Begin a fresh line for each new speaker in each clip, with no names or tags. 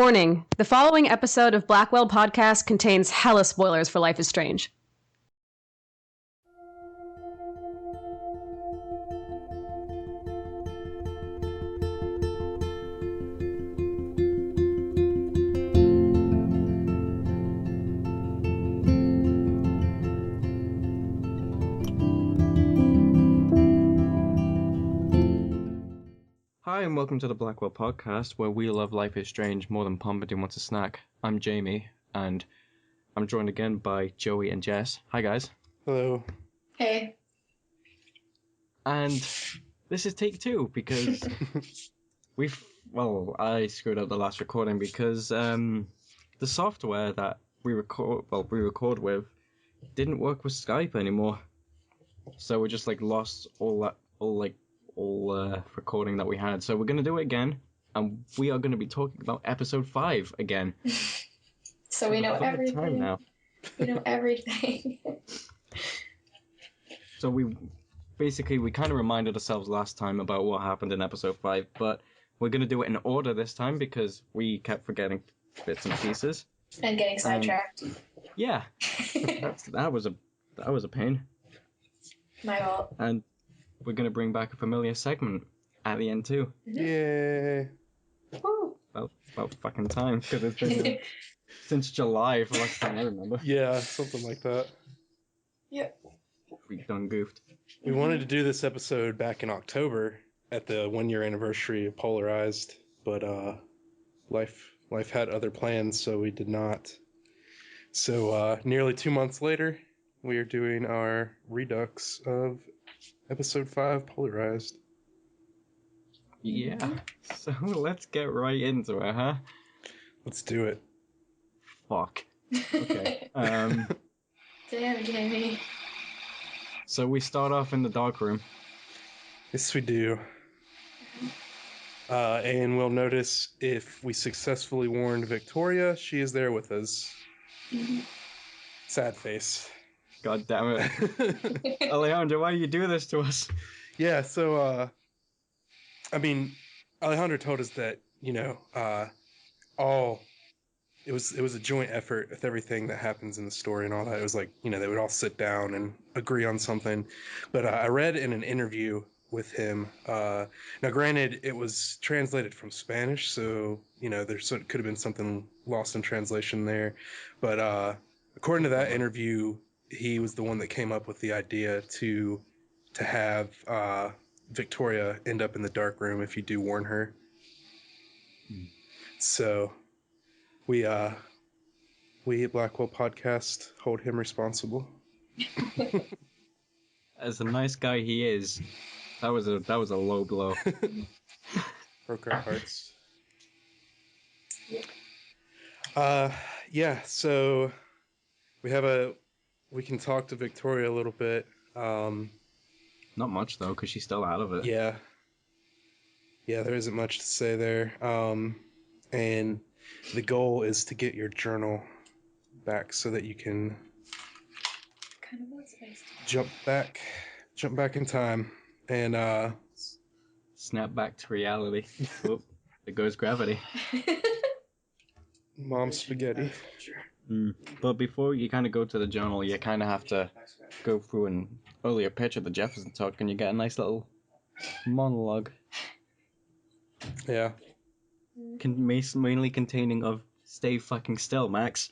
Warning, the following episode of Blackwell podcast contains hella spoilers for Life is Strange.
Hi and welcome to the Blackwell podcast, where we love Life is Strange more than Pompidou wants a snack. I'm Jamie, and I'm joined again by Joey and Jess. Hi guys.
Hello.
Hey.
And this is take two, because I screwed up the last recording because the software that we record with didn't work with Skype anymore. So we just lost all recording that we had. So we're going to do it again, and we are going to be talking about episode 5 again.
So we know everything.
Time now.
We know everything.
So we kind of reminded ourselves last time about what happened in episode 5, but we're going to do it in order this time because we kept forgetting bits and pieces.
And getting sidetracked.
Yeah. that was a pain.
My fault.
And we're going to bring back a familiar segment at the end too.
Yeah.
Woo.
Well, about fucking time, because it's been since July for last time I remember.
Yeah, something like that.
Yep.
We done goofed.
We wanted to do this episode back in October at the 1-year anniversary of Polarized, but life had other plans, so we did not. So nearly 2 months later, we are doing our redux of episode 5, Polarized.
Yeah. So let's get right into it, huh?
Let's do it.
Fuck. Okay.
Damn, Jamie.
So we start off in the dark room.
Yes, we do. And we'll notice if we successfully warned Victoria, she is there with us. Sad face.
God damn it. Alejandro, why do you do this to us?
Yeah, so, Alejandro told us that, it was a joint effort with everything that happens in the story and all that. It was like, they would all sit down and agree on something. But I read in an interview with him, now granted, it was translated from Spanish, so, there could have been something lost in translation there. But according to that interview, he was the one that came up with the idea to have Victoria end up in the dark room if you do warn her. So we at Blackwell Podcast hold him responsible.
As a nice guy he is, that was a low blow.
Broke our hearts. Yeah, so we can talk to Victoria a little bit.
Not much though, because she's still out of it.
Yeah, there isn't much to say there. And the goal is to get your journal back so that you can
Kind of was nice.
jump back in time and
Snap back to reality. Whoop, there goes gravity.
mom spaghetti.
But before you kind of go to the journal, you kind of have to go through an earlier pitch of the Jefferson talk, and you get a nice little monologue.
Yeah.
Mainly containing of "Stay fucking still, Max."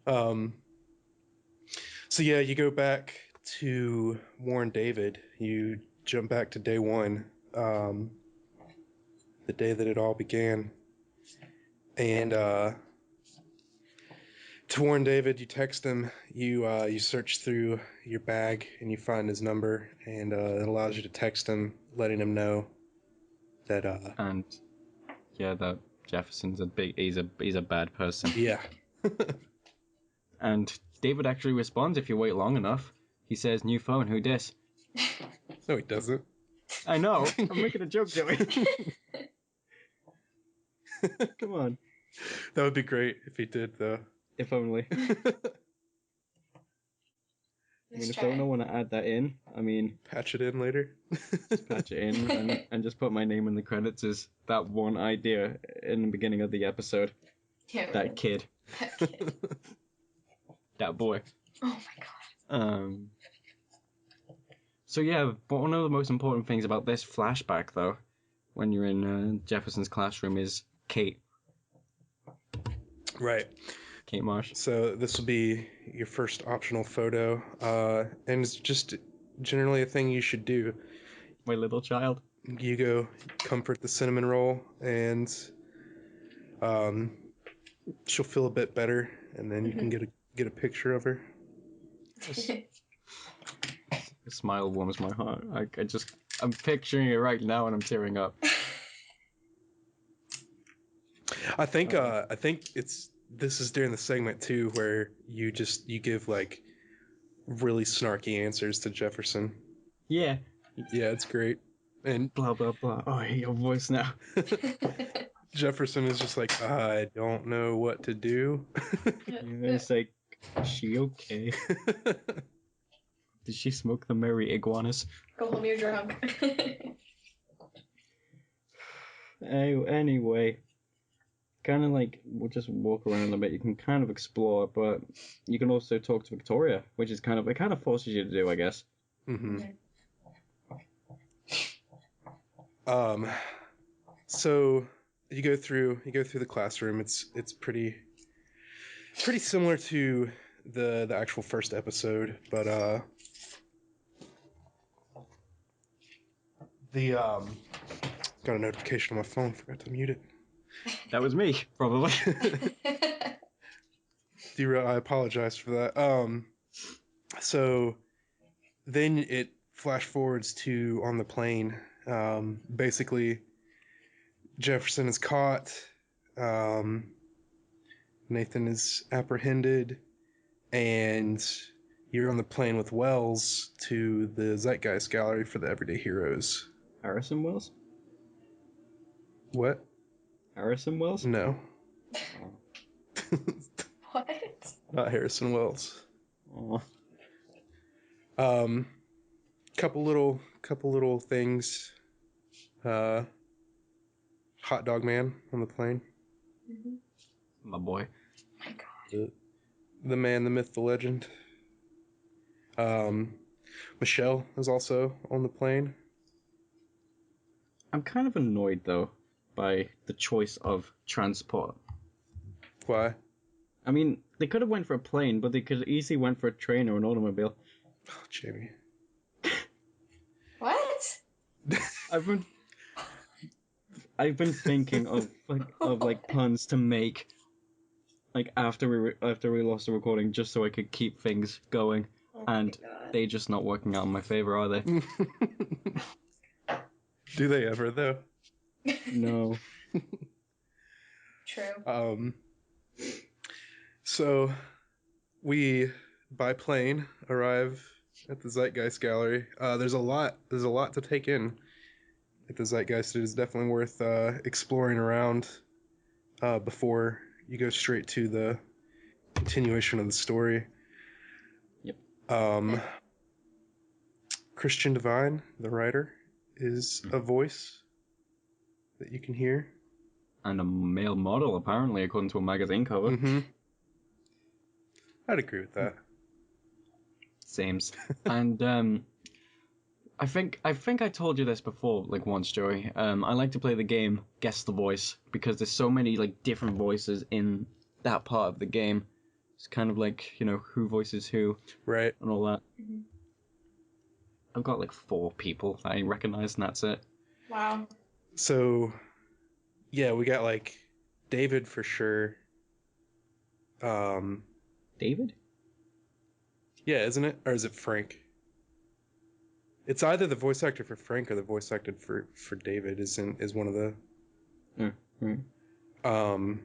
So yeah, you go back to warn David. You jump back to day 1, the day that it all began. And to warn David, you text him. You search through your bag and you find his number, and it allows you to text him, letting him know that.
And yeah, that Jefferson's he's a bad person.
Yeah.
And David actually responds if you wait long enough. He says, "New phone, who dis?"
No, he doesn't.
I know. I'm making a joke, Joey. Come on.
That would be great if he did, though.
If only. I mean, if they don't want to add that in, I mean,
Patch it in later.
just patch it in and just put my name in the credits as that one idea in the beginning of the episode.
Yeah,
That kid.
That kid.
That boy.
Oh my god.
So yeah, but one of the most important things about this flashback, though, when you're in Jefferson's classroom, is Kate.
Right.
Kate Marsh.
So this will be your first optional photo, and it's just generally a thing you should do.
My little child.
You go comfort the cinnamon roll, and she'll feel a bit better, and then you can get a picture of her.
A smile warms my heart. I'm picturing it right now and I'm tearing up.
I think this is during the segment too where you give like really snarky answers to Jefferson.
Yeah.
Yeah, it's great. And
Blah, blah, blah. Oh, I hate your voice now.
Jefferson is just like, I don't know what to do.
It's like, is she okay? Did she smoke the merry iguanas?
Go home, you're drunk.
Anyway, kind of like, we'll just walk around a bit. You can kind of explore, but you can also talk to Victoria, which is it kind of forces you to do, I guess.
Mm-hmm. So you go through the classroom. It's pretty similar to the actual first episode, but the got a notification on my phone. Forgot to mute it.
That was me, probably.
I apologize for that. So then it flash forwards to on the plane. Basically, Jefferson is caught. Nathan is apprehended, and you're on the plane with Wells to the Zeitgeist Gallery for the Everyday Heroes.
Harrison Wells?
What?
Harrison Wells?
No.
What?
Not Harrison Wells.
Oh.
Couple little things. Hot dog man on the plane.
My boy.
My god.
The man, the myth, the legend. Michelle is also on the plane.
I'm kind of annoyed, though, by the choice of transport.
Why?
I mean, they could have went for a plane, but they could easily went for a train or an automobile.
Oh, Jamie.
What?
I've been thinking of puns to make, like after we lost the recording, just so I could keep things going, and they just not working out in my favor, are they?
Do they ever though?
No.
True.
So we by plane arrive at the Zeitgeist Gallery. There's a lot to take in at the Zeitgeist. It is definitely worth exploring around before you go straight to the continuation of the story.
Yep.
Christian Devine, the writer, is a voice that you can hear.
And a male model, apparently, according to a magazine cover.
Mm-hmm. I'd agree with that.
Seems. And I think I told you this before, like once, Joey. I like to play the game Guess the Voice because there's so many like different voices in that part of the game. It's kind of like, who voices who,
Right.
and all that. I've got like 4 people that I recognize, and that's it.
Wow.
So, yeah, we got like David for sure.
David?
Yeah, isn't it? Or is it Frank? It's either the voice actor for Frank or the voice actor for David is one of the.
Mm-hmm.
I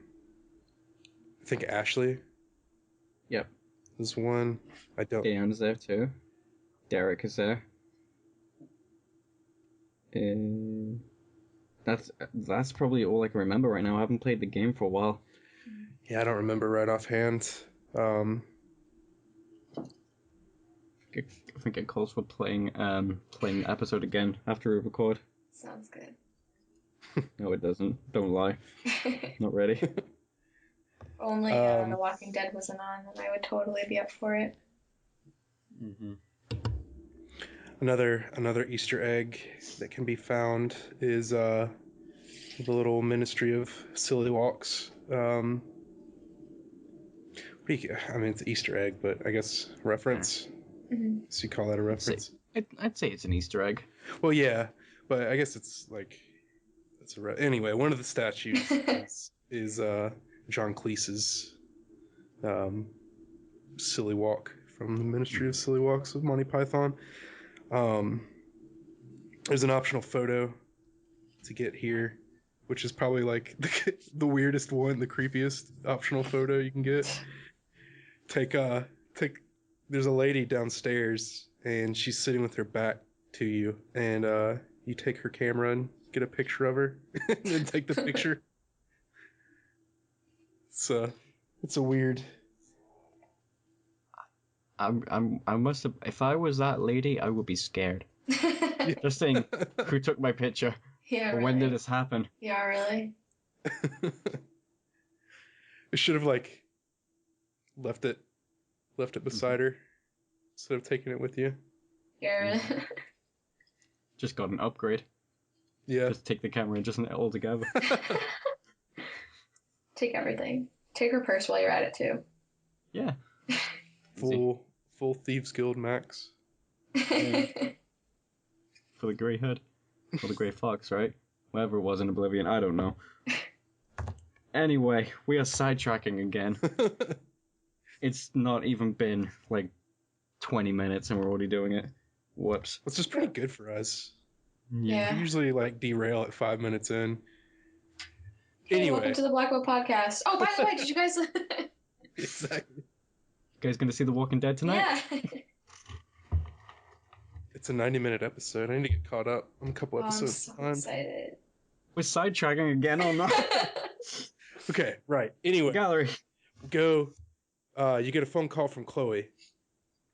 think Ashley.
Yep.
Is one. I don't.
Dan's there too. Derek is there. That's probably all I can remember right now. I haven't played the game for a while.
Yeah, I don't remember right offhand.
I think it calls for playing the episode again after we record.
Sounds good.
No, it doesn't. Don't lie. Not ready.
If only The Walking Dead wasn't on, then I would totally be up for it.
Mm-hmm.
Another Easter egg that can be found is the little Ministry of Silly Walks. I mean, it's an Easter egg, but I guess reference.
Mm-hmm.
So you call that a reference?
I'd say it's an Easter egg.
Well, yeah, but I guess it's like anyway. One of the statues is John Cleese's Silly Walk from the Ministry of Silly Walks of Monty Python. There's an optional photo to get here, which is probably like the weirdest one, the creepiest optional photo you can get. There's a lady downstairs and she's sitting with her back to you, and you take her camera and get a picture of her and then take the picture. So it's a weird.
I must have. If I was that lady, I would be scared. Just saying, who took my picture?
Yeah,
Or
really.
when did this happen?
Yeah, really.
I should have like left it beside her instead of taking it with you.
Yeah, really.
Just got an upgrade.
Yeah.
Just take the camera and just knit it all together.
Take everything. Take her purse while you're at it too.
Yeah.
Full Thieves Guild max.
For the grey head. Or the grey fox, right? Whatever it was in Oblivion, I don't know. Anyway, we are sidetracking again. It's not even been like 20 minutes and we're already doing it. Whoops.
Which is pretty good for us.
Yeah.
We usually like derail at 5 minutes in.
Hey,
Anyway.
welcome to the Blackwell podcast. Oh, by the way, did you guys?
Exactly.
You guys gonna see The Walking Dead tonight?
Yeah.
It's a 90-minute episode. I need to get caught up. I'm a couple episodes
I'm so
behind.
excited.
We're sidetracking again or not?
Okay, right. Anyway,
Gallery.
go. You get a phone call from Chloe,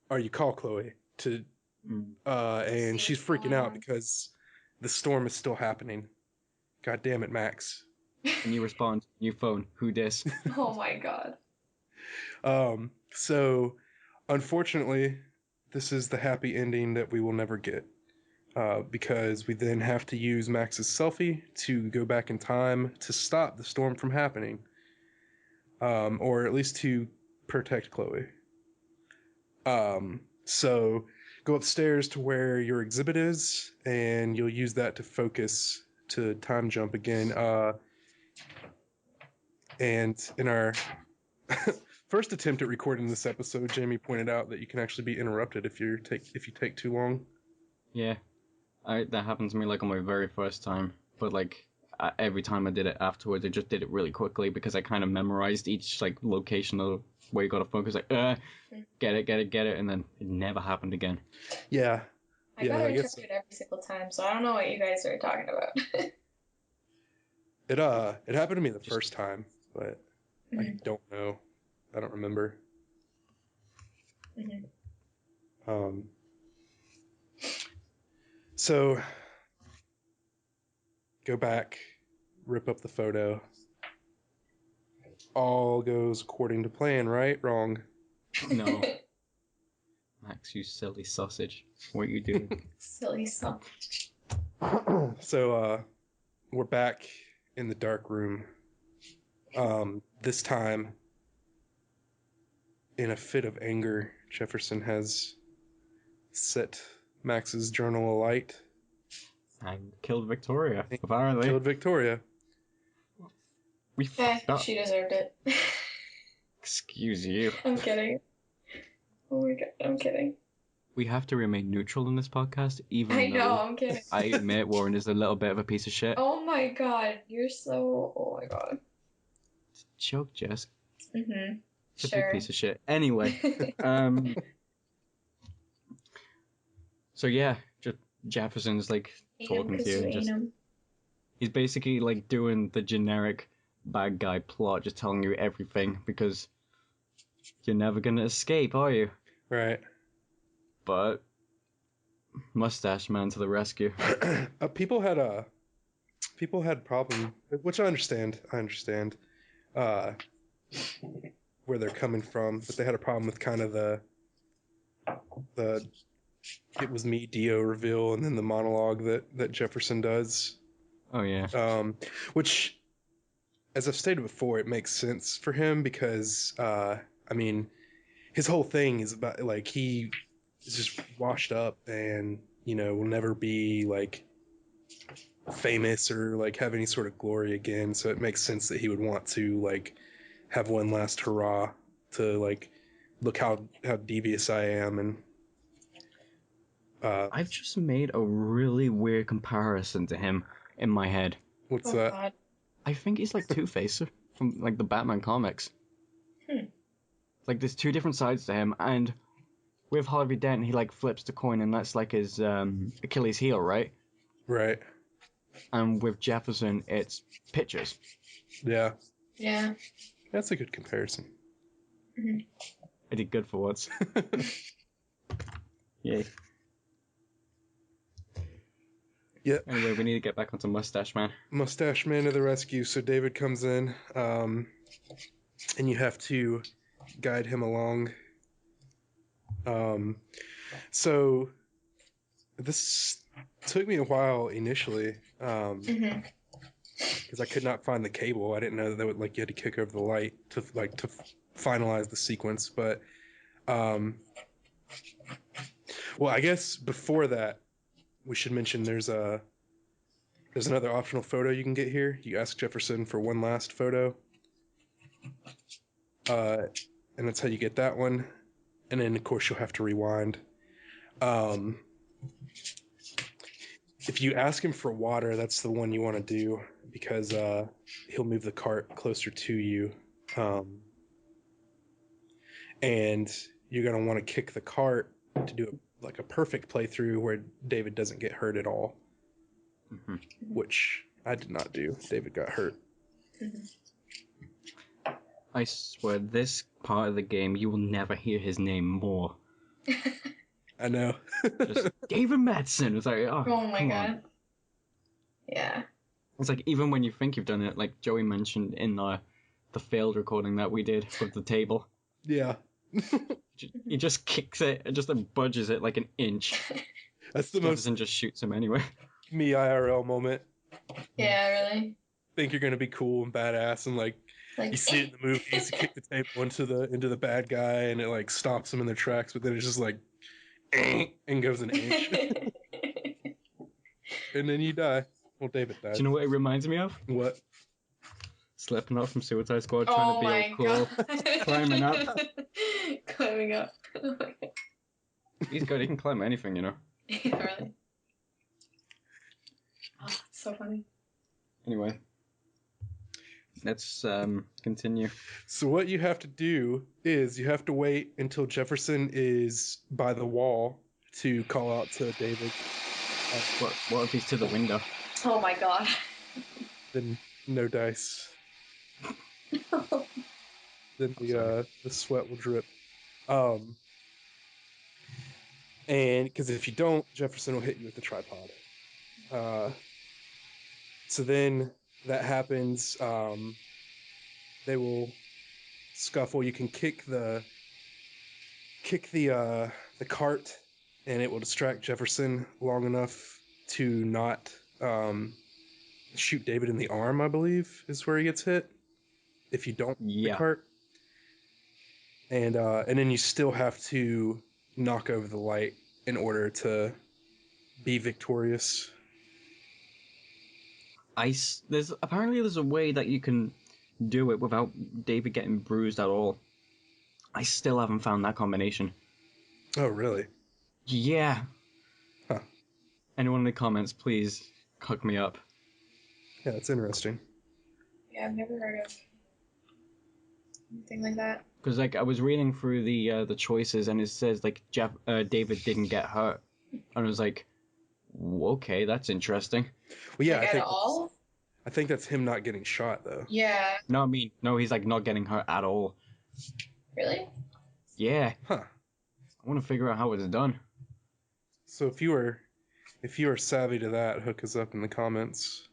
or you call Chloe to, and she's freaking out because the storm is still happening. God damn it, Max.
And you respond, new phone, who dis?
Oh my god.
So, unfortunately, this is the happy ending that we will never get. Because we then have to use Max's selfie to go back in time to stop the storm from happening. Or at least to protect Chloe. So go upstairs to where your exhibit is, and you'll use that to focus to time jump again. And in our first attempt at recording this episode, Jamie pointed out that you can actually be interrupted if you take too long.
Yeah. That happened to me like on my very first time. But like every time I did it afterwards, I just did it really quickly because I kind of memorized each like location of where you gotta focus. Like, get it, and then it never happened again.
Yeah.
I got interrupted every single time, so I don't know what you guys are talking about.
It happened to me the first time, but I don't know. I don't remember. So go back, rip up the photo. All goes according to plan, right? Wrong.
No. Max, you silly sausage. What are you doing?
Silly sausage.
So we're back in the dark room. This time, in a fit of anger, Jefferson has set Max's journal alight.
And killed Victoria, apparently.
Killed Victoria.
We fucked up.
She deserved it.
Excuse you.
I'm kidding. Oh my god, I'm kidding.
We have to remain neutral in this podcast, even
I know,
though
I'm kidding.
I admit Warren is a little bit of a piece of shit.
Oh my god, you're so... Oh my god.
Joke, Jess.
Mm-hmm.
It's a
Sure.
big piece of shit. Anyway, so yeah, just Jefferson's like talking to you, and just he's basically like doing the generic bad guy plot, just telling you everything because you're never gonna escape, are you?
Right.
But Mustache Man to the rescue.
People had problem, which I understand. Uh, where they're coming from, but they had a problem with kind of the it was me Dio reveal and then the monologue that Jefferson does.
Oh yeah.
Which, as I've stated before, it makes sense for him because I mean, his whole thing is about like he is just washed up and will never be like famous or like have any sort of glory again. So it makes sense that he would want to like have one last hurrah to like look how devious I am. And
I've just made a really weird comparison to him in my head.
What's
Oh,
that?
God.
I think he's like Two-Face from like the Batman comics. Like there's two different sides to him, and with Harvey Dent he like flips the coin and that's like his Achilles heel, right?
Right.
And with Jefferson it's pictures.
Yeah.
Yeah.
That's a good comparison.
I did good for once. Yay.
Yeah.
Anyway, we need to get back onto Mustache Man.
Mustache Man to the rescue. So David comes in, and you have to guide him along. So this took me a while initially, because I could not find the cable. I didn't know that would like you had to kick over the light to finalize the sequence. But well, I guess before that, we should mention there's another optional photo you can get here. You ask Jefferson for one last photo, and that's how you get that one. And then of course you'll have to rewind. If you ask him for water, that's the one you want to do because he'll move the cart closer to you, and you're gonna want to kick the cart to do like a perfect playthrough where David doesn't get hurt at all. Which I did not do. David got hurt.
I swear, this part of the game, you will never hear his name more.
I know.
Just David Madsen. It's like, oh
Oh my
come
God.
on.
Yeah.
It's like, even when you think you've done it, like Joey mentioned in the failed recording that we did with the table.
Yeah.
He just kicks it and just then budges it like an inch.
That's the
Jefferson
most
just shoots him anyway.
me IRL moment.
Yeah, really.
Think you're gonna be cool and badass, and like
Like,
you see it in the movies, you kick the table into the bad guy, and it like stops them in their tracks, but then it's just like, and goes an inch, and then you die. Well, David died.
Do you know what it reminds me of?
What?
Slipknot from Suicide Squad trying
Oh
to be all
my
cool.
God.
Climbing up.
Climbing up. Oh my God.
He's good, he can climb anything, you know.
Yeah, really. Oh, it's so funny.
Anyway. Let's continue.
So what you have to do is you have to wait until Jefferson is by the wall to call out to David.
What if he's to the window?
Oh my God.
Then no dice. Then the sweat will drip. And because if you don't, Jefferson will hit you with the tripod. So then that happens. They will scuffle. You can kick the cart, and it will distract Jefferson long enough to not shoot David in the arm. I believe is where he gets hit. If you don't
Yeah.
the cart, and then you still have to knock over the light in order to be victorious.
There's a way that you can do it without David getting bruised at all. I still haven't found that combination.
Oh, really?
Yeah.
Huh.
Anyone in the comments, please hook me up.
Yeah, it's interesting.
Yeah, I've never heard of anything like that.
Because like I was reading through the choices and it says like David didn't get hurt, and I was like, okay, that's interesting.
Well, yeah,
Like, at all?
I think that's him not getting shot though.
Yeah.
No, he's like not getting hurt at all.
Really?
Yeah.
Huh.
I want to figure out how it's done.
So if you are savvy to that, hook us up in the comments.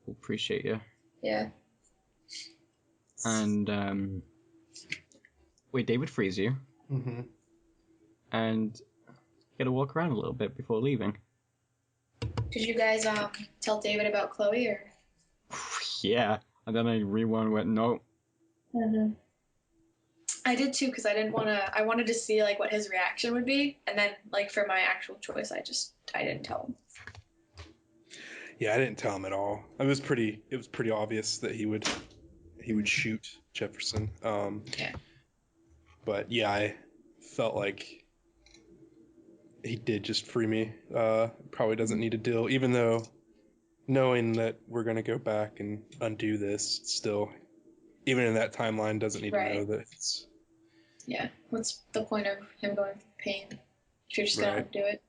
Appreciate you.
Yeah.
And wait, David frees you,
Mm-hmm.
and you gotta walk around a little bit before leaving.
Did you guys tell David about Chloe or?
Yeah, and then I rewound and went, no.
Mm-hmm. I did too, because I didn't want to. I wanted to see like what his reaction would be, and then like for my actual choice, I didn't tell him.
Yeah, I didn't tell him at all. It was pretty obvious that he would shoot Jefferson.
Yeah.
But yeah, I felt like he did just free me. Probably doesn't need to deal, even though knowing that we're gonna go back and undo this, still, even in that timeline, doesn't need to know that it's.
Yeah. What's the point of him going through pain if you're just gonna
Right.
undo it?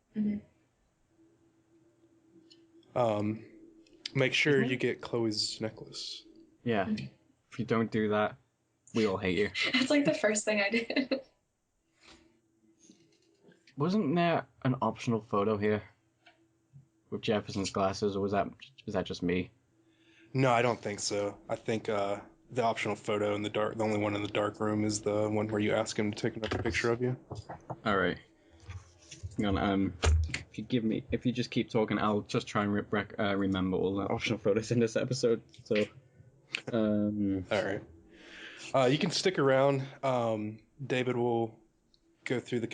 Mm-hmm.
Make sure you get Chloe's necklace.
Yeah. If you don't do that, we all hate you.
That's like the first thing I did.
Wasn't there an optional photo here with Jefferson's glasses, or was that just me?
No, I don't think so. I think the optional photo in the dark, the only one in the dark room, is the one where you ask him to take another picture of you.
All right. Hang on. If you just keep talking, I'll just try and remember all the optional photos in this episode. So,
All right. You can stick around. David will go through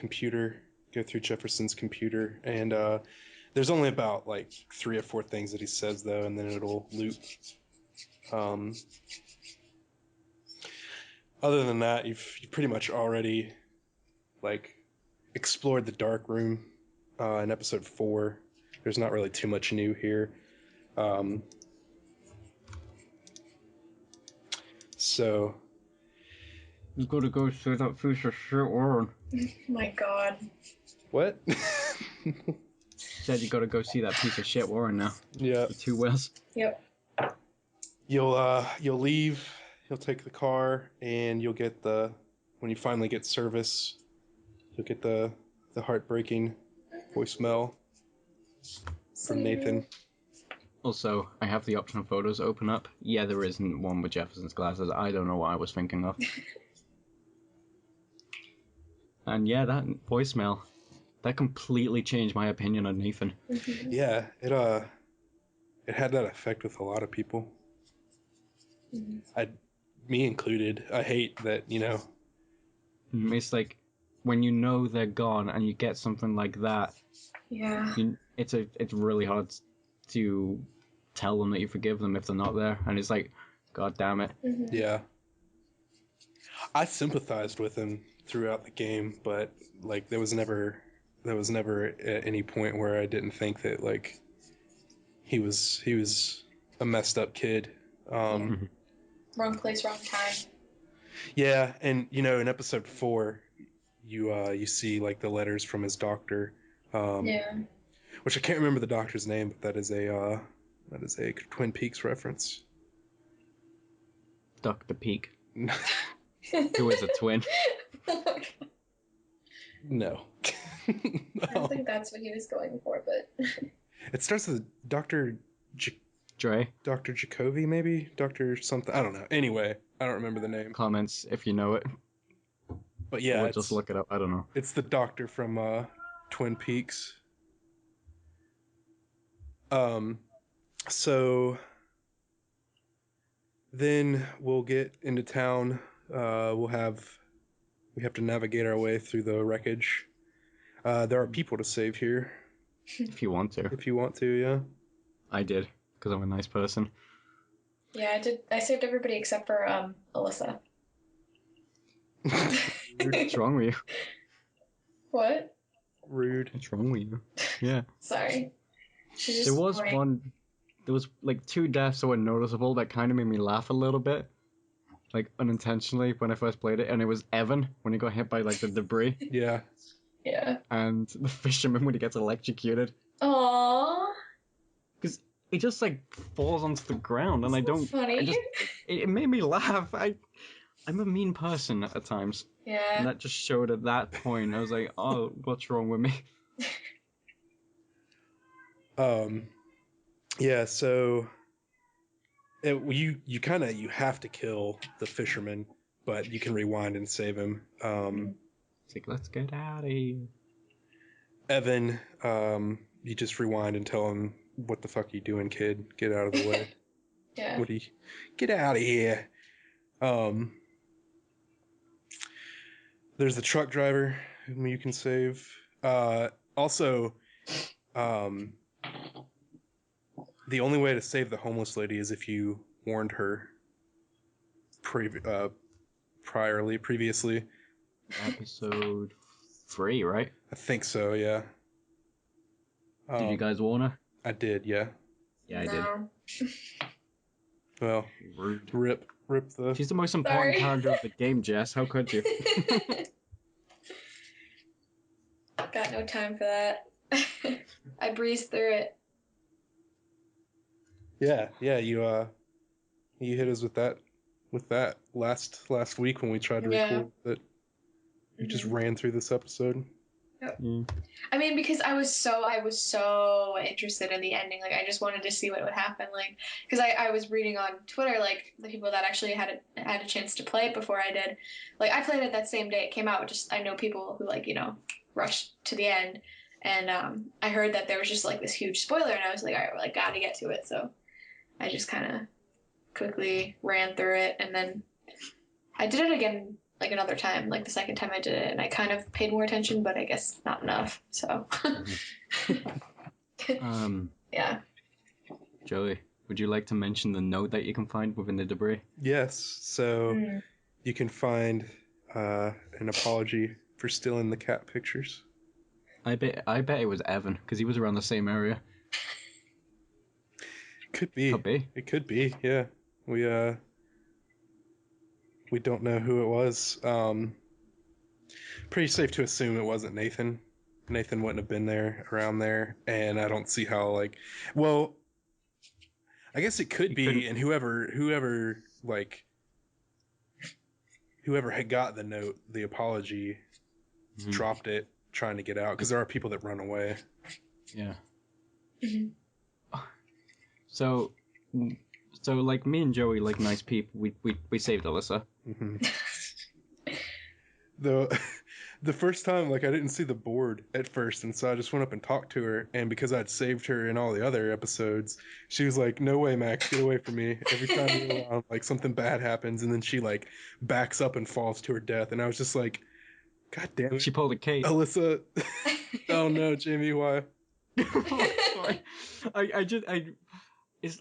Jefferson's computer, and there's only about like 3 or 4 things that he says though, and then it'll loop. Other than that, you've pretty much already like explored the dark room in episode 4. There's not really too much new here. So
you've got to go see that piece of shit, Warren.
My God.
What?
Said you got to go see that piece of shit, Warren. Now.
Yeah.
The 2 wheels.
Yep.
You'll leave. You'll take the car, and you'll get when you finally get service, you'll get the heartbreaking voicemail from Nathan.
Also, I have the optional photos open up. Yeah, there isn't one with Jefferson's glasses. I don't know what I was thinking of. And yeah, that voicemail, that completely changed my opinion on Nathan.
Yeah, it had that effect with a lot of people. Me included. I hate that,
It's like when you know they're gone and you get something like that.
Yeah.
It's really hard to tell them that you forgive them if they're not there, and it's like, God damn it.
Yeah. I sympathized with him throughout the game, but like there was never at any point where I didn't think that like he was a messed up kid.
Wrong place, wrong time.
Yeah, and in episode 4, you see like the letters from his doctor.
Yeah.
Which I can't remember the doctor's name, but that is a Twin Peaks reference.
Dr. Peak. Who is a twin.
No.
I don't think that's what he was going for, but
It starts with Dr.
Dre.
Dr. Jacoby, maybe? Dr. something. I don't know. Anyway, I don't remember the name.
Comments if you know it.
But yeah,
or just look it up. I don't know.
It's the doctor from Twin Peaks. So then we'll get into town. We have to navigate our way through the wreckage. There are people to save here.
If you want to.
If you want to, yeah.
I did, because I'm a nice person.
Yeah, I did. I saved everybody except for Alyssa.
What's wrong with you?
What?
Rude.
What's wrong with you? Yeah.
Sorry.
There was like 2 deaths that were noticeable that kind of made me laugh a little bit. Like unintentionally when I first played it, and it was Evan when he got hit by like the debris.
Yeah.
Yeah.
And the fisherman when he gets electrocuted.
Aww.
Because it just like falls onto the ground, and I don't.
Funny.
It made me laugh. I'm a mean person at times.
Yeah.
And that just showed at that point. I was like, oh, what's wrong with me?
Yeah, so you kind of you have to kill the fisherman, but you can rewind and save him.
It's like, let's get out of here.
Evan, you just rewind and tell him, "What the fuck are you doing, kid? Get out of the way."
Yeah.
What do you get out of here? There's the truck driver whom you can save. Also, the only way to save the homeless lady is if you warned her previously.
Episode 3, right?
I think so, yeah.
Did you guys warn her?
I did, yeah.
Yeah, I did.
Well,
Rude.
rip the...
She's the most important
Sorry.
character of the game, Jess. How could you?
Got no time for that. I breezed through it.
Yeah, you hit us with that last week when we tried to record that. You just ran through this episode.
Yep.
Mm.
I mean, because I was so interested in the ending. Like, I just wanted to see what would happen. Like, because I was reading on Twitter, like, the people that actually had a chance to play it before I did. Like, I played it that same day it came out. Just I know people who, like, rushed to the end, and I heard that there was just like this huge spoiler, and I was like, all right, well, I gotta get to it. So I just kind of quickly ran through it, and then I did it again like another time, like the second time I did it, and I kind of paid more attention, but I guess not enough. So yeah.
Joey, would you like to mention the note that you can find within the debris?
Yes, so you can find an apology for stealing the cat pictures.
I bet it was Evan, because he was around the same area.
Could be. It could be, yeah. We don't know who it was. Pretty safe to assume it wasn't Nathan. Nathan wouldn't have been there around there, and I don't see how, like, well, I guess it could be, and whoever had got the note, the apology, dropped it trying to get out, because there are people that run away.
Yeah. So like me and Joey, like nice people, we saved Alyssa.
The first time, like, I didn't see the board at first, and so I just went up and talked to her, and because I'd saved her in all the other episodes, she was like, "No way, Max, get away from me." Every time you're around, like, something bad happens, and then she, like, backs up and falls to her death, and I was just like, God damn it.
She pulled a Kate.
Alyssa. Oh no, Jamie, why?
Sorry.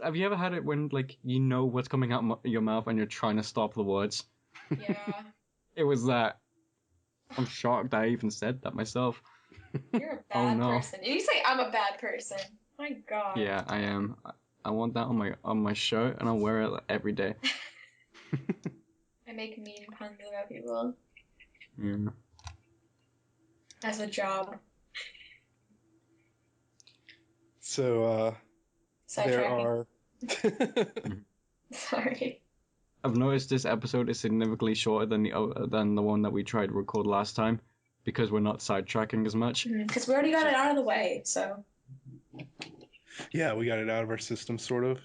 Have you ever had it when, like, you know what's coming out your mouth and you're trying to stop the words?
Yeah.
It was that. I'm shocked I even said that myself.
You're a bad person. You say I'm a bad person. My God.
Yeah, I am. I want that on my shirt, and I'll wear it every day.
I make mean puns about people.
Yeah.
As a job.
So, there are...
Sorry.
I've noticed this episode is significantly shorter than the one that we tried to record last time, because we're not sidetracking as much.
Because we already got it out of the way, so.
Yeah, we got it out of our system, sort of.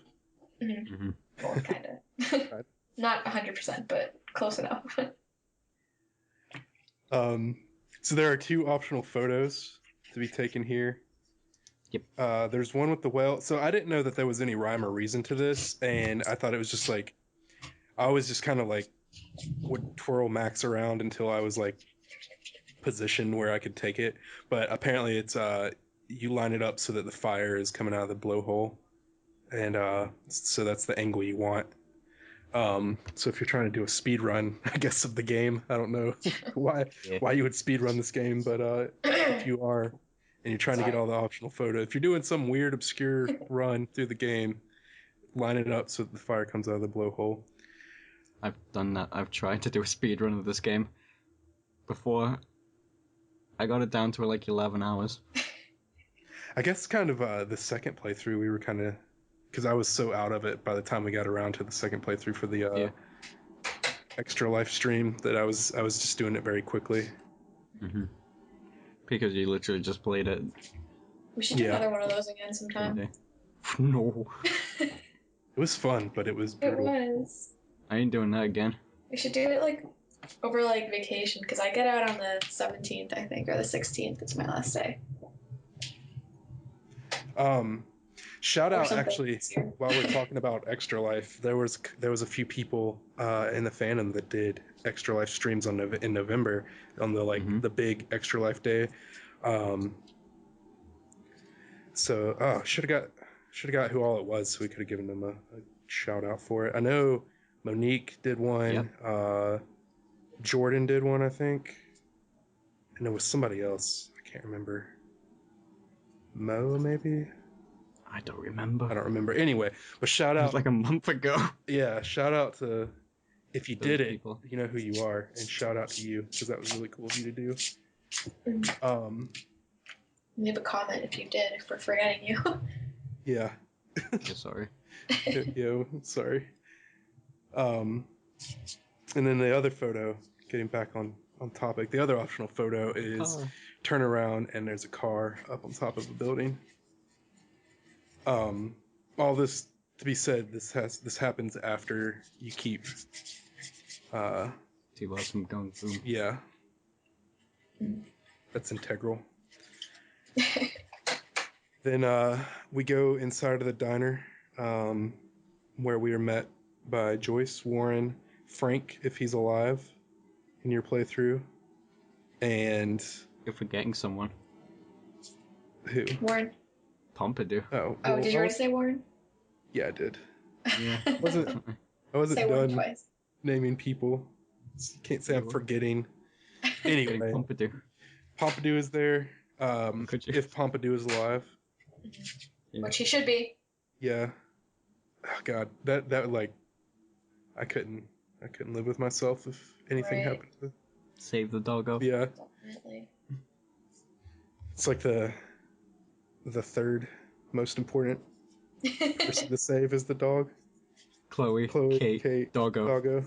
Well, kind of. Not 100%, but close enough.
So there are 2 optional photos to be taken here.
Yep.
There's one with the whale. So I didn't know that there was any rhyme or reason to this, and I thought it was just like, I was just kind of like, would twirl Max around until I was like positioned where I could take it. But apparently it's, you line it up so that the fire is coming out of the blowhole. And so that's the angle you want. So if you're trying to do a speed run, I guess, of the game, I don't know why you would speed run this game, but if you are, and you're trying to get all the optional photo, if you're doing some weird obscure run through the game, line it up so that the fire comes out of the blowhole.
I've done that. I've tried to do a speed run of this game before. I got it down to like 11 hours.
I guess kind of the second playthrough we were kind of, because I was so out of it by the time we got around to the second playthrough for the extra life stream that I was just doing it very quickly.
Mm-hmm. Because you literally just played it.
We should do another one of those again sometime.
No.
It was fun, but it was brutal.
It was.
I ain't doing that again.
We should do it like over like vacation because I get out on the 17th, I think, or the 16th. It's my last day.
Shout out actually while we're talking about Extra Life, there was a few people in the fandom that did Extra Life streams in November on the the big Extra Life day. So should have got who all it was, so we could have given them a shout out for it. I know Monique did one. Yep. Jordan did one, I think, and there was somebody else. I can't remember. Mo, maybe.
I don't remember.
Anyway, but shout out.
It was like a month ago.
Yeah, shout out to if you
Those
did
people.
it, you know who you are, and shout out to you because that was really cool of you to do.
Leave a comment if you did, if we're forgetting you.
Yeah.
Yeah, sorry.
Yo, sorry. And then the other photo, getting back on topic, the other optional photo is turn around and there's a car up on top of a building. All this to be said, this happens after you keep
T-Wilson going through.
Yeah. That's integral. Then we go inside of the diner, where we are met by Joyce, Warren, Frank, if he's alive in your playthrough, and
You're forgetting someone.
Who?
Warren.
Pompadour.
Oh,
well, did you already say Warren?
Yeah, I did.
Yeah.
I wasn't
say
done
twice.
Naming people. Can't say I'm forgetting. Anyway, Pompadour is there. If Pompadour is alive,
which he should be.
Yeah. Oh, God, that like, I couldn't live with myself if anything happened to
Save the doggo.
Yeah.
Definitely.
It's like the third most important person to save is the dog.
Chloe, Kate, doggo.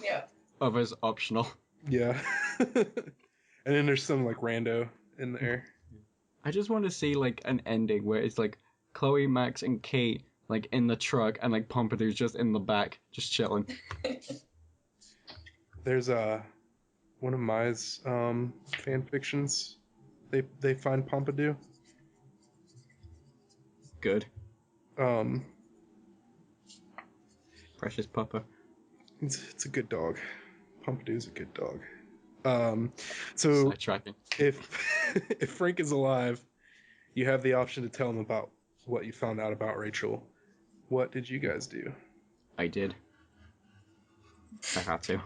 Yeah.
Others optional.
Yeah. And then there's some like rando in there.
I just want to see like an ending where it's like Chloe, Max, and Kate like in the truck, and like Pompadour's just in the back, just chilling.
There's one of Mai's fan fictions. They find Pompadour.
Good. Precious pupper.
It's a good dog. Pompadour's a good dog. So
sidetracking.
If Frank is alive, you have the option to tell him about what you found out about Rachel. What did you guys do?
I did. I had to.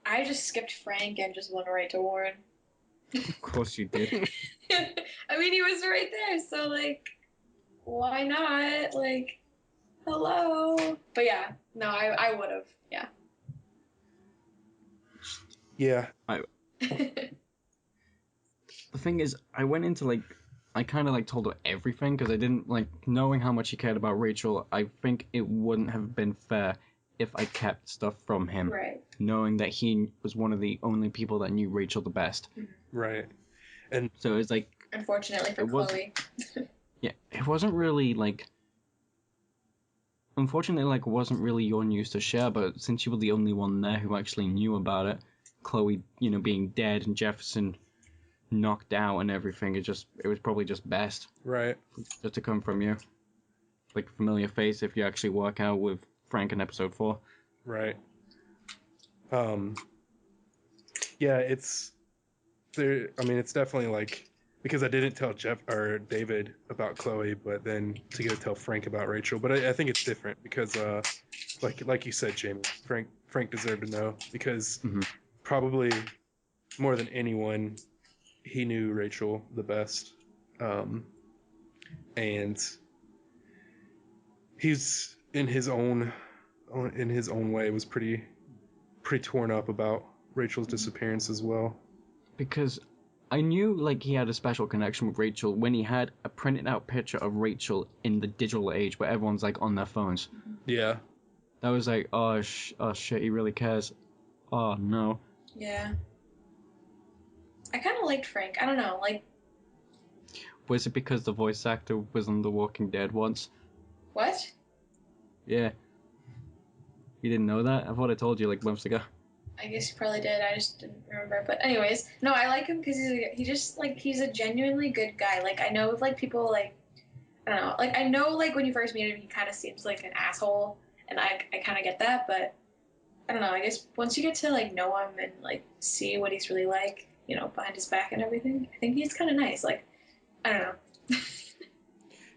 I just skipped Frank and just went right to Warren.
Of course you did.
I mean, he was right there, so like, why not? Like, hello. But yeah, no, I would have. Yeah.
Yeah.
The thing is, I went into like, I kind of like told her everything because I didn't like knowing how much he cared about Rachel. I think it wouldn't have been fair if I kept stuff from him,
right?
Knowing that he was one of the only people that knew Rachel the best,
right? And
so it's like,
unfortunately for Chloe,
yeah, it wasn't really like. Unfortunately, like, it wasn't really your news to share, but since you were the only one there who actually knew about it, Chloe, being dead and Jefferson knocked out and everything, it was probably just best.
Right.
Just to come from you. Like, familiar face if you actually work out with Frank in episode 4.
Right. Yeah, it's definitely like, because I didn't tell Jeff or David about Chloe, but then to go tell Frank about Rachel. But I think it's different because, like you said, Jamie, Frank deserved to know because probably more than anyone, he knew Rachel the best, and he's in his own way was pretty torn up about Rachel's disappearance as well.
Because I knew like he had a special connection with Rachel when he had a printed out picture of Rachel in the digital age where everyone's like on their phones.
Yeah.
That was like, oh shit, he really cares. Oh no.
Yeah. I kind of liked Frank. I don't know, like,
Was it because the voice actor was on The Walking Dead once?
what?
Yeah. You didn't know that? I thought I told you like months ago.
I guess you probably did. I just didn't remember. But anyways, no, I like him because he's a genuinely good guy. Like I know like people like I don't know. Like I know like when you first meet him, he kind of seems like an asshole, and I kind of get that. But I don't know. I guess once you get to like know him and like see what he's really like, you know, behind his back and everything, I think he's kind of nice. Like I don't know.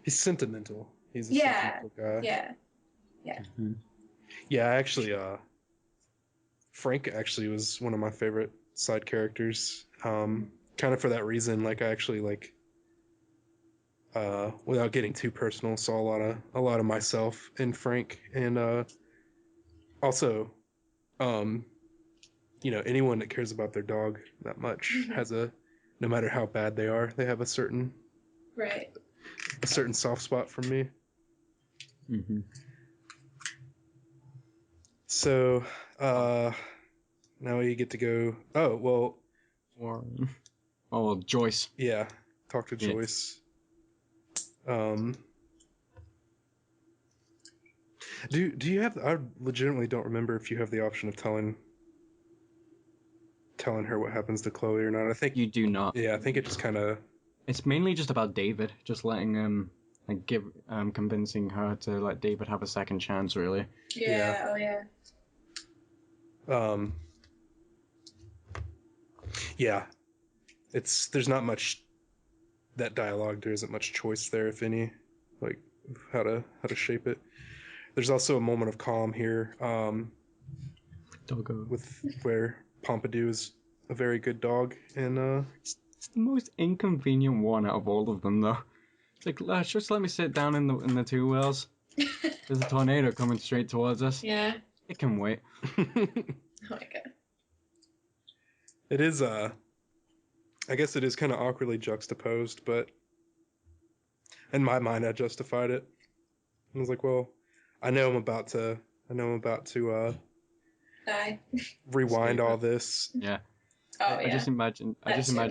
He's sentimental. He's a
Yeah.
sentimental guy.
Yeah.
Mm-hmm.
Yeah, actually, Frank actually was one of my favorite side characters. Kind of for that reason. Like I actually like, without getting too personal, saw a lot of myself in Frank, and also, um, you know, anyone that cares about their dog that much has no matter how bad they are, they have a certain
Right.
soft spot for me.
Mm-hmm.
So, now you get to go. Oh well,
Warren. Oh well, Joyce.
yeah. Talk to
Yeah.
Joyce. Um, do you have? I legitimately don't remember if you have the option of telling her what happens to Chloe or not. I think
You do not.
yeah, I think it just kind of
It's mainly just about David, just letting like convincing her to let David have a second chance, really.
Yeah. Oh yeah.
um yeah, there's not much that dialogue. There isn't much choice there, if any, like how to shape it. There's also a moment of calm here,
Doggo.
with where Pompidou is a very good dog, and
It's the most inconvenient one out of all of them, though. It's like, just let me sit down in the two wheels. There's a tornado coming straight towards us.
Yeah.
It can wait.
Oh my god.
it is I guess it is kind of awkwardly juxtaposed, but in my mind I justified it. I was like, well, I know I'm about to
Die.
rewind all this.
Yeah.
Oh
I
yeah.
just imagine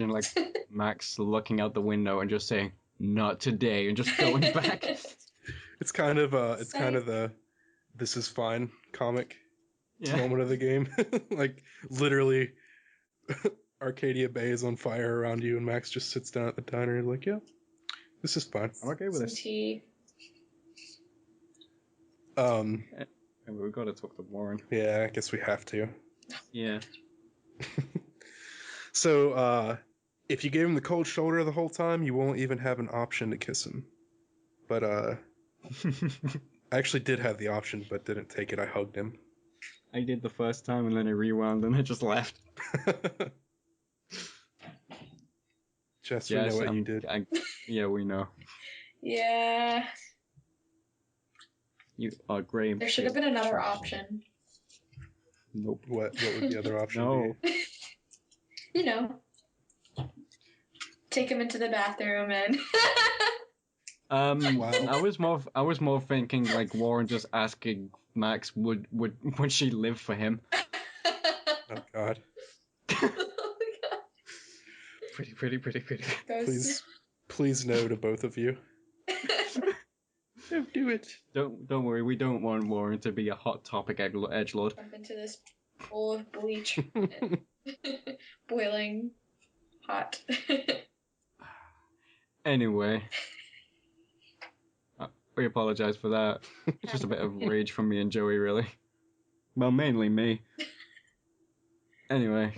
like Max looking out the window and just saying, "Not today," and just going back.
It's kind of the "this is fine" comic
Yeah.
moment of the game. Like literally, Arcadia Bay is on fire around you, and Max just sits down at the diner, like, yeah, this is fine. I'm okay with
Some
this.
tea.
And we've got to talk to Warren.
Yeah, I guess we have to.
Yeah.
So, if you gave him the cold shoulder the whole time, you won't even have an option to kiss him. But I actually did have the option, but didn't take it. I hugged him.
I did the first time and then I rewound and I just left.
Jess, we know what you did.
Yeah, we know.
Yeah.
You are Graham.
There should have been another option.
Nope.
What would the other option
No.
be?
You know. Take him into the bathroom and
Wow.
I was more thinking like Warren just asking Max would she live for him.
Oh God.
oh my god.
Pretty.
Please no to both of you. Don't do it.
Don't worry, we don't want Warren to be a hot topic edgelord.
Jump into this bowl of bleach. Boiling hot.
Anyway. We apologize for that. It's just a bit of rage from me and Joey, really. Well, mainly me. Anyway,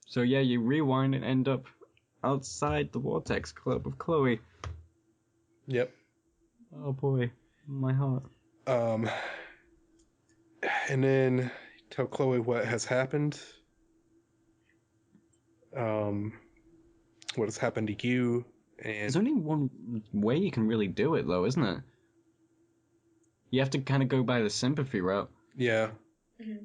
so yeah, you rewind and end up outside the Vortex Club with Chloe.
Yep.
Oh boy, my heart.
And then tell Chloe what has happened. What has happened to you, and
There's only one way you can really do it, though, isn't it? You have to kind of go by the sympathy route.
yeah.
Mm-hmm.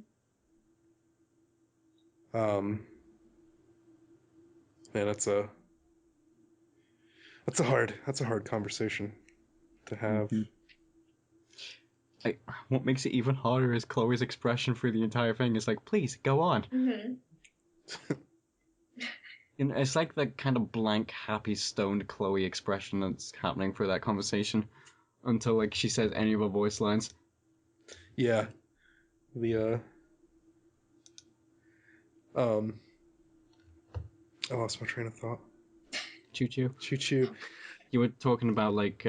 Man, that's a hard conversation to have.
Mm-hmm. what makes it even harder is Chloe's expression through the entire thing. It's like, please go on.
Mm-hmm.
And it's like the kind of blank, happy, stoned Chloe expression that's happening through that conversation until like she says any of her voice lines.
Yeah. The I lost my train of thought.
Choo choo.
Choo choo.
You were talking about like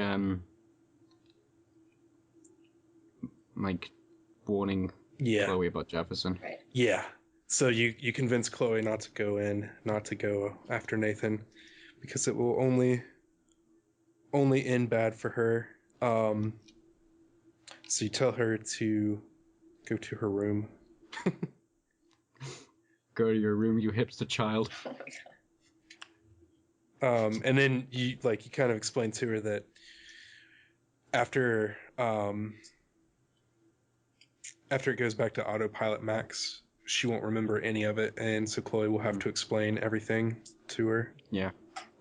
warning
Yeah.
Chloe about Jefferson.
Right.
Yeah. So you convince Chloe not to go in, not to go after Nathan, because it will only end bad for her. So you tell her to go to her room.
Go to your room, you hipster child.
Oh my god.
And then you kind of explain to her that after it goes back to autopilot max, she won't remember any of it, and so Chloe will have to explain everything to her.
Yeah,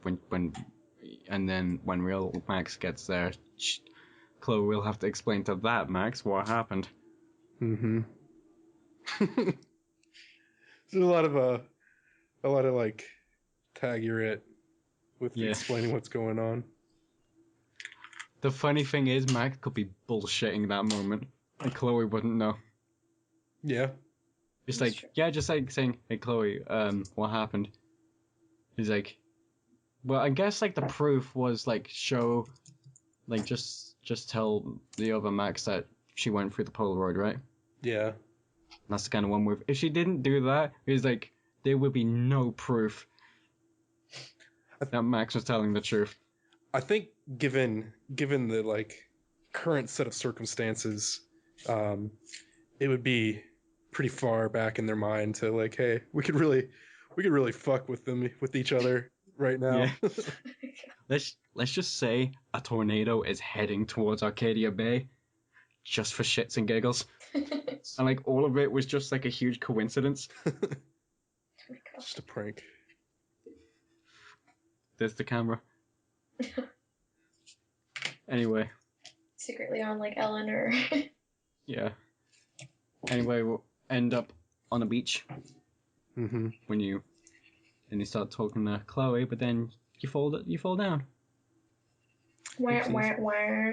and then when real Max gets there, Chloe will have to explain to that Max what happened.
Mm-hmm. There's a lot of like tag you're it with explaining what's going on.
The funny thing is, Max could be bullshitting that moment, and Chloe wouldn't know.
Yeah.
Just
That's
like,
true.
yeah, just like saying, hey, Chloe, what happened? He's like, well, I guess like the proof was like show, like just tell the other Max that she went through the Polaroid, right?
Yeah.
That's the kind of one move. If she didn't do that, it's like there would be no proof that Max was telling the truth.
I think given the like current set of circumstances, it would be pretty far back in their mind to like, hey, we could really fuck with each other right now.
Yeah. Let's just say a tornado is heading towards Arcadia Bay, just for shits and giggles, and like all of it was just like a huge coincidence.
Oh my god.
Just a prank.
There's the camera. Anyway,
Secretly on like Ellen or
yeah. Anyway, we'll end up on a beach
Mm-hmm.
when you start talking to Chloe, but then you fall down.
wah, wah, wah.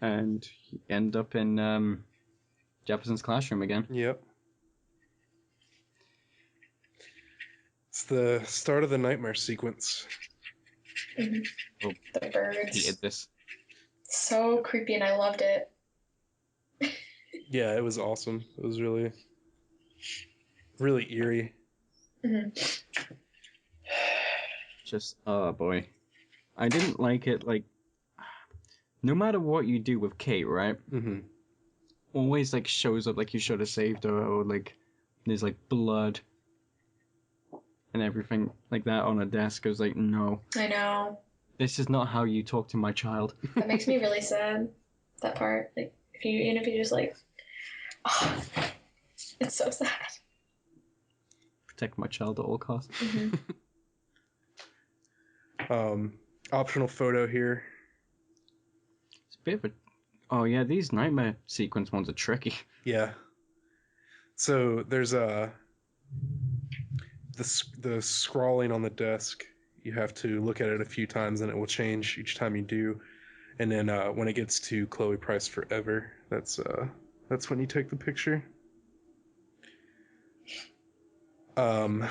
And you end up in Jefferson's classroom again.
Yep. It's the start of the nightmare sequence.
Mhm.
Oh,
The
he
birds.
did this.
So creepy, and I loved it.
Yeah, it was awesome. It was really eerie.
Hmm.
Just, oh boy. I didn't like it, like, no matter what you do with Kate, right?
Mm-hmm.
Always, like, shows up like you should have saved her, or, like, there's, like, blood and everything like that on a desk. I was like, no,
I know.
this is not how you talk to my child.
That makes me really sad. That part, like, even if you just like, oh, it's so sad.
Protect my child at all costs.
Hmm.
Optional photo here.
It's a bit of a... Oh yeah, these nightmare sequence ones are tricky.
Yeah. So there's the scrawling on the desk. You have to look at it a few times, and it will change each time you do. And then when it gets to Chloe Price Forever, that's when you take the picture. Then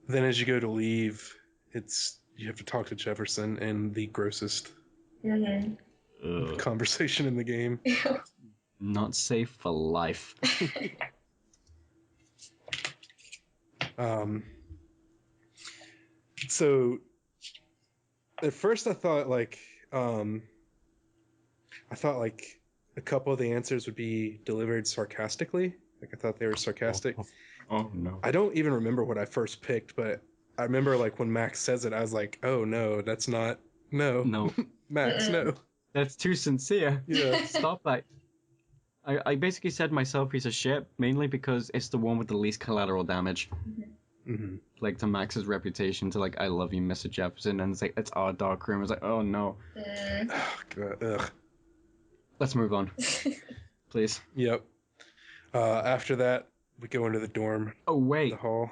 as you go to leave, you have to talk to Jefferson in the grossest
Hmm.
conversation in the game.
Not safe for life.
So at first I thought like a couple of the answers would be delivered sarcastically. Like I thought they were sarcastic.
Oh no.
I don't even remember what I first picked, but I remember like when Max says it, I was like, oh no, that's not
No.
Max, no.
That's too sincere.
Yeah.
Stop that. I basically said myself piece of shit, mainly because it's the one with the least collateral damage.
Mm-hmm.
Like to Max's reputation, to like, I love you, Mr. Jefferson, and it's like, it's our dark room. It's like, oh no.
Mm.
Oh, God, ugh.
Let's move on, please.
Yep. After that, we go into the dorm,
Oh wait,
the hall.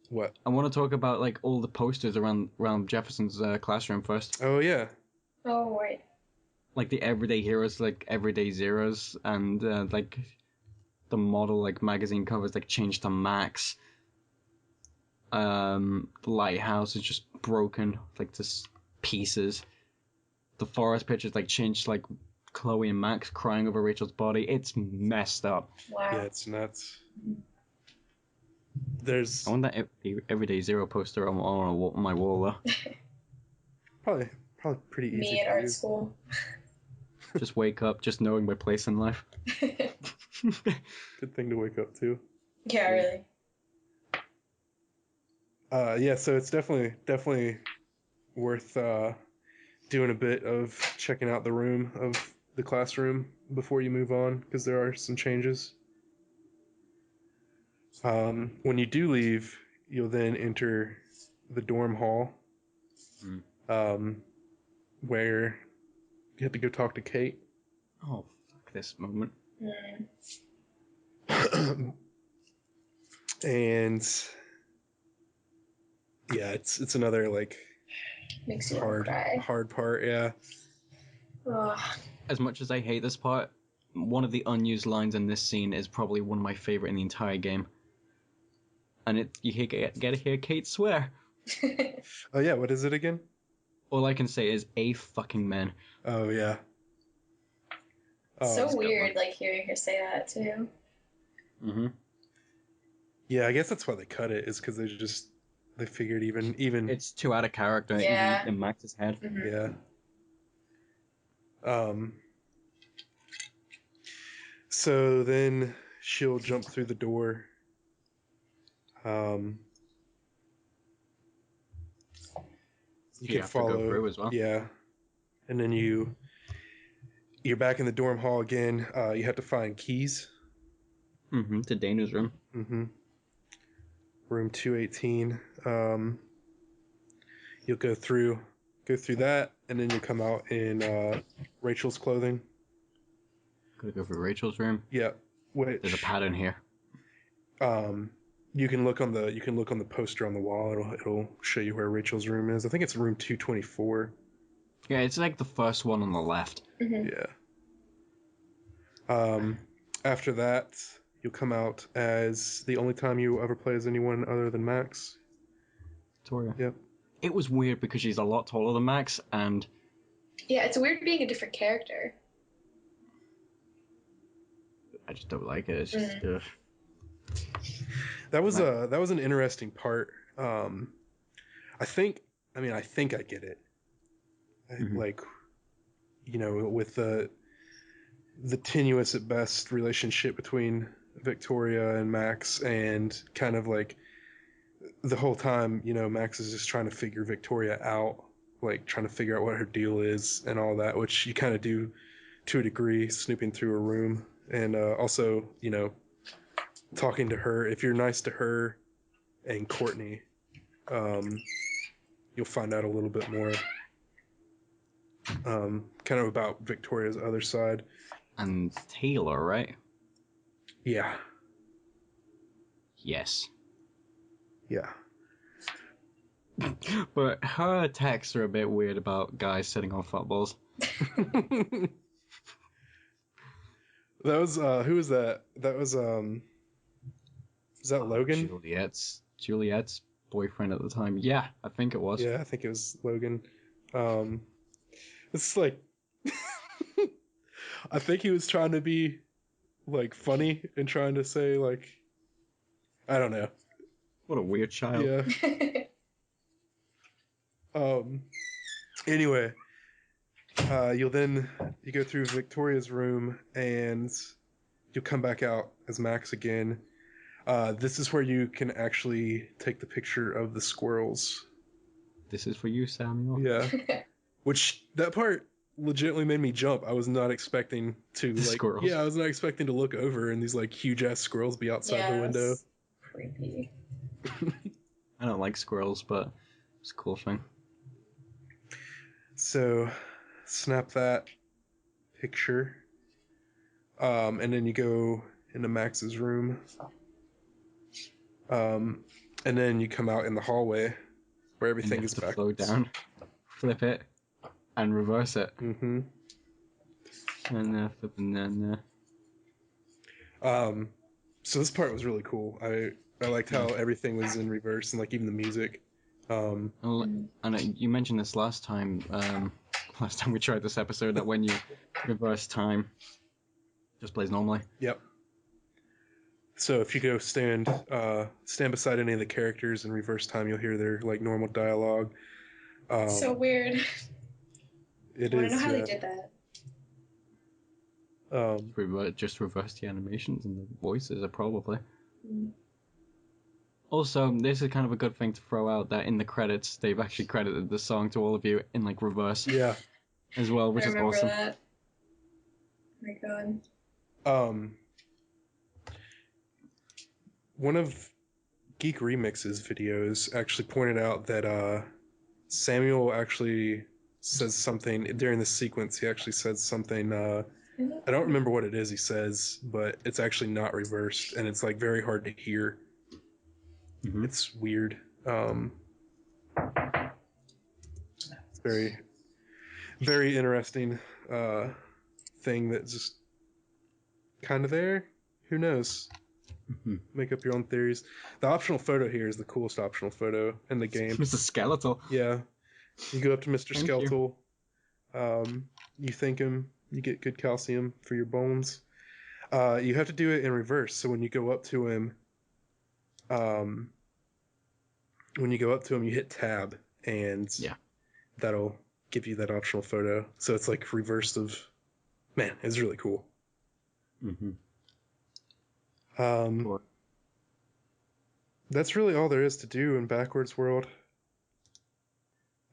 What?
I want to talk about like all the posters around Jefferson's classroom first.
Oh yeah.
Oh, right.
Like the everyday heroes, like everyday zeros, and like the model like magazine covers like changed to Max. The lighthouse is just broken, like just pieces. The forest pictures like changed, like Chloe and Max crying over Rachel's body. It's messed up.
Wow.
Yeah, it's nuts. There's
I want that everyday zero poster on my wall though.
probably pretty easy
Me at
to
art
use.
school.
Just wake up, just knowing my place in life.
Good thing to wake up to.
Yeah, really.
Yeah, so it's definitely worth doing a bit of checking out the room of the classroom before you move on, because there are some changes. When you do leave, you'll then enter the dorm hall, where you have to go talk to Kate.
Oh, fuck this moment.
And yeah, it's another like
Makes you want to cry.
hard part. Yeah.
Ugh.
As much as I hate this part, one of the unused lines in this scene is probably one of my favorite in the entire game. And get to hear Kate swear.
Oh yeah, what is it again?
All I can say is a fucking man.
Oh yeah.
So
it's a good
weird,
one.
like hearing her say that too.
Mm-hmm.
Yeah, I guess that's why they cut it, is because they figured even
It's too out of character,
Yeah.
even in Max's head.
Mhm.
yeah. So then she'll jump through the door. You
You
can
have to go
follow.
through as well.
Yeah. And then you're back in the dorm hall again. You have to find keys.
Mm-hmm. To Dana's room.
Mm-hmm. Room 218. You'll go through that, and then you'll come out in Rachel's clothing.
Gotta go for Rachel's room.
Yeah. Which
There's a pattern here.
you can look on the poster on the wall. It'll show you where Rachel's room is. I think it's room 224.
Yeah, it's like the first one on the left.
Mhm.
Yeah. After that, you'll come out as the only time you ever play as anyone other than Max.
Victoria.
Yep.
It was weird because she's a lot taller than Max, and
Yeah, it's weird being a different character.
I just don't like it. It's just
That was an interesting part. I think I get it.
Mhm.
Like, with the tenuous at best relationship between Victoria and Max, and kind of like the whole time, Max is just trying to figure Victoria out, like trying to figure out what her deal is and all that, which you kind of do to a degree, snooping through her room, and also, talking to her. If you're nice to her and Courtney, you'll find out a little bit more, kind of about Victoria's other side.
And Taylor, right?
Yeah.
Yes.
Yeah.
But her texts are a bit weird about guys sitting on footballs.
That was who was that? That was that Logan?
Juliet's boyfriend at the time. Yeah, I think it was.
Yeah, I think it was Logan. It's like I think he was trying to be like funny and trying to say like, I don't know.
What a weird child.
Yeah. Anyway, you go through Victoria's room and you'll come back out as Max again. This is where you can actually take the picture of the squirrels.
This is for you, Samuel.
Yeah. Which, that part legitimately made me jump. I was not expecting to,
The squirrels.
Yeah, I was not expecting to look over and these, like, huge-ass squirrels be outside the window.
Yes. Creepy.
I don't like squirrels, but it's a cool thing.
So, snap that picture. And then you go into Max's room. And then you come out in the hallway where everything is back.
Slow down, flip it, and reverse it.
Mm-hmm.
And flip and then.
So this part was really cool. I liked how everything was in reverse and like even the music.
And you mentioned this last time we tried this episode, that when you reverse time, just plays normally.
Yep. So if you go stand beside any of the characters in reverse time, you'll hear their like normal dialogue.
So weird.
It
I want
is.
to know how they did that.
Just reverse the animations and the voices are probably.
Mm.
Also, this is kind of a good thing to throw out, that in the credits they've actually credited the song to all of you in like reverse.
Yeah.
As well, which
I
is
remember
awesome.
that. Oh my god.
One of Geek Remix's videos actually pointed out that Samuel actually says something during this sequence. He actually says something. I don't remember what it is he says, but it's actually not reversed, and it's like very hard to hear.
Mm-hmm.
It's weird. It's very, very interesting thing that's just kind of there. Who knows?
Mm-hmm.
Make up your own theories. The optional photo here is the coolest optional photo in the game.
Mr. Skeletal.
Yeah. You go up to Mr.
Thank
Skeletal. You thank him. You get good calcium for your bones. You have to do it in reverse. So when you go up to him, you hit tab, and that'll give you that optional photo. So it's like reversed of. Man, it's really cool.
Mm-hmm.
That's really all there is to do in Backwards World.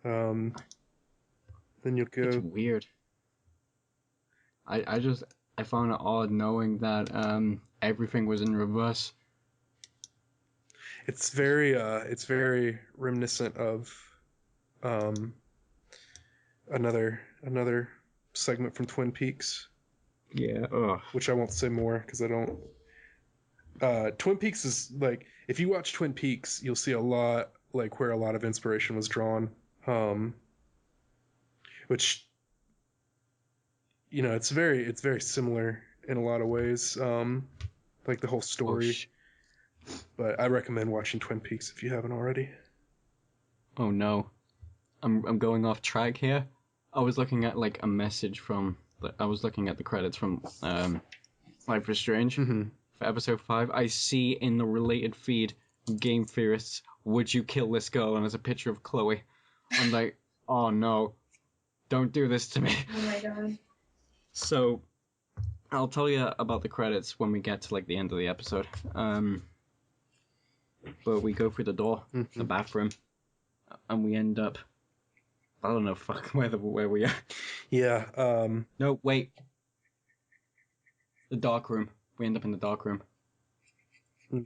Then you'll go.
It's weird. I found it odd knowing that everything was in reverse.
It's very reminiscent of another segment from Twin Peaks.
Yeah.
Which I won't say more because I don't. Twin Peaks is like, if you watch Twin Peaks, you'll see a lot like where a lot of inspiration was drawn. Which, it's very similar in a lot of ways. Like the whole story. But I recommend watching Twin Peaks if you haven't already.
Oh no, I'm going off track here. I was looking at like a message from. I was looking at the credits from Life is Strange.
Mm-hmm.
For episode 5, I see in the related feed, Game Theorists, would you kill this girl? And there's a picture of Chloe. I'm like, oh no, don't do this to me.
Oh my god.
So, I'll tell you about the credits when we get to like the end of the episode. But we go through the door, the bathroom, and we end up. I don't know, where we are.
Yeah.
No, wait. The dark room. We end up in the dark room.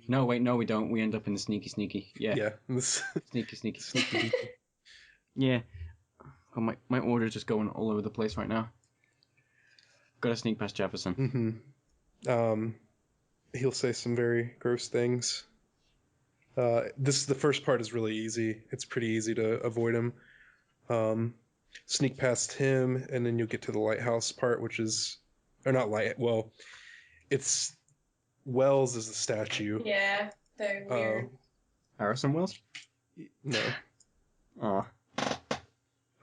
No, wait, no, we don't. We end up in the sneaky. Yeah.
Yeah.
Sneaky. Yeah. Oh, my order's just going all over the place right now. Gotta sneak past Jefferson.
Mm-hmm. He'll say some very gross things. The first part is really easy. It's pretty easy to avoid him. Sneak past him, and then you'll get to the lighthouse part, which is, or not light. Well, it's Wells is the statue.
Yeah, very weird.
Harrison Wells?
No.
Aw.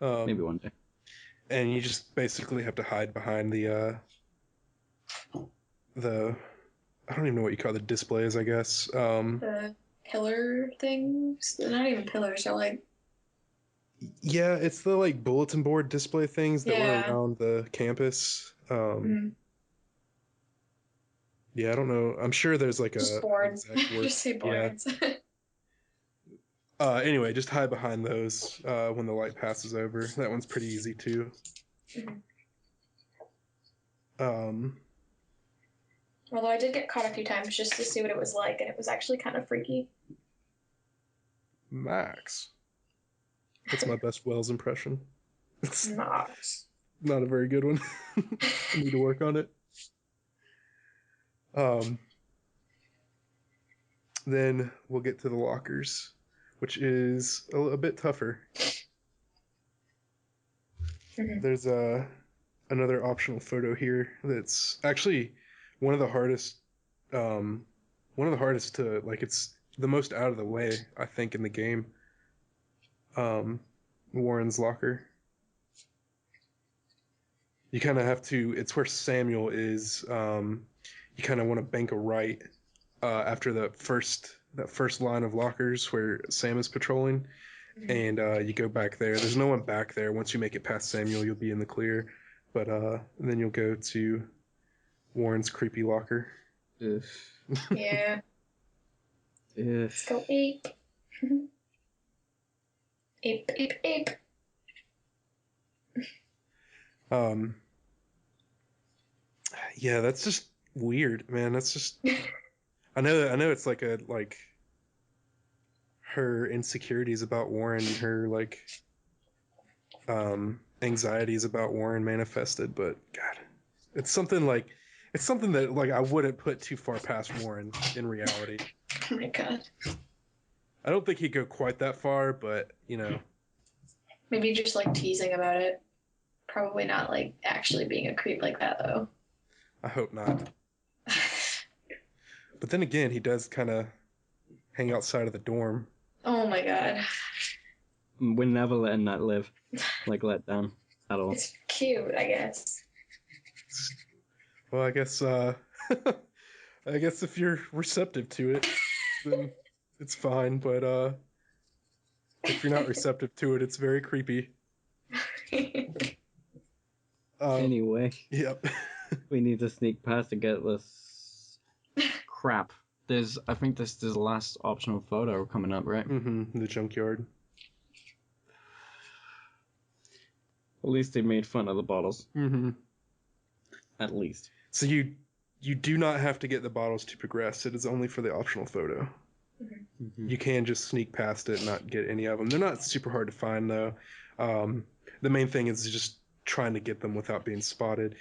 Maybe one day.
And you just basically have to hide behind the I don't even know what you call the displays, I guess.
The pillar things? They're not even pillars, they're like...
Yeah, it's the like bulletin board display things that were around the campus. Yeah, I don't know. I'm sure there's like
just boards. Just say boards.
Yeah. Anyway, just hide behind those when the light passes over. That one's pretty easy too.
Although I did get caught a few times just to see what it was like, and it was actually kind of freaky.
Max. That's my best Wells impression. It's
Max.
not a very good one. I need to work on it. Then we'll get to the lockers, which is a bit tougher. There's another optional photo here that's actually one of the hardest to like. It's the most out of the way, I think, in the game. Warren's locker. You kind of have to. It's where Samuel is. You kind of want to bank a right after that first line of lockers where Sam is patrolling, and you go back there. There's no one back there. Once you make it past Samuel, you'll be in the clear. But then you'll go to Warren's creepy locker.
Yeah. Let's go ape. Ape, ape, ape.
Yeah, that's just weird, man. That's just. I know it's like her insecurities about Warren, her like anxieties about Warren manifested, but God, it's something that like I wouldn't put too far past Warren in reality.
Oh my God.
I don't think he'd go quite that far, but you know.
Maybe just like teasing about it. Probably not like actually being a creep like that though.
I hope not. But then again, he does kind of hang outside of the dorm.
Oh my God.
We're never letting that live. Like, let down at all.
It's cute, I guess.
Well, I guess if you're receptive to it, then it's fine. But if you're not receptive to it, it's very creepy.
Anyway.
Yep.
We need to sneak past to get this crap. I think this is the last optional photo coming up, right?
Mm-hmm. The junkyard.
At least they made fun of the bottles.
Mm-hmm.
At least.
So you do not have to get the bottles to progress. It is only for the optional photo.
Mm-hmm.
You can just sneak past it and not get any of them. They're not super hard to find though. The main thing is just trying to get them without being spotted.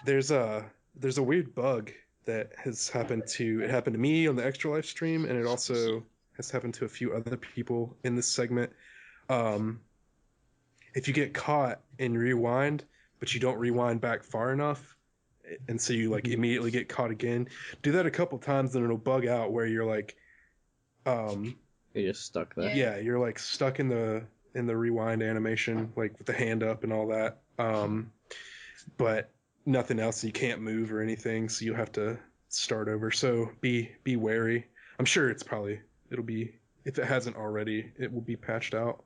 There's a weird bug that has happened to me on the Extra Life stream, and it also has happened to a few other people in this segment. If you get caught and rewind, but you don't rewind back far enough, and so you like immediately get caught again, do that a couple times, then it'll bug out where you're like,
you're just stuck there.
yeah, you're like stuck in the rewind animation, like with the hand up and all that. But nothing else, and you can't move or anything, so you have to start over. So be wary. I'm sure it'll be, if it hasn't already, it will be patched out.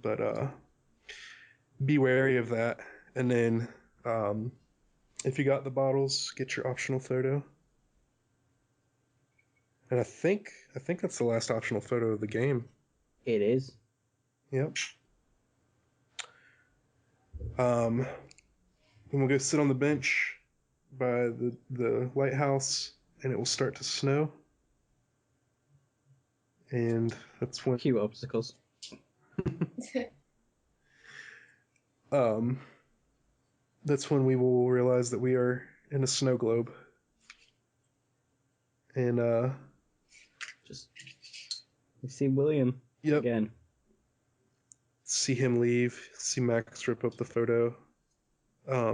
But be wary of that. And then if you got the bottles, get your optional photo. And I think that's the last optional photo of the game.
It is.
Yep. Then we'll go sit on the bench by the lighthouse, and it will start to snow. And that's when
Cue obstacles.
that's when we will realize that we are in a snow globe. And
Just we see William again.
See him leave. See Max rip up the photo.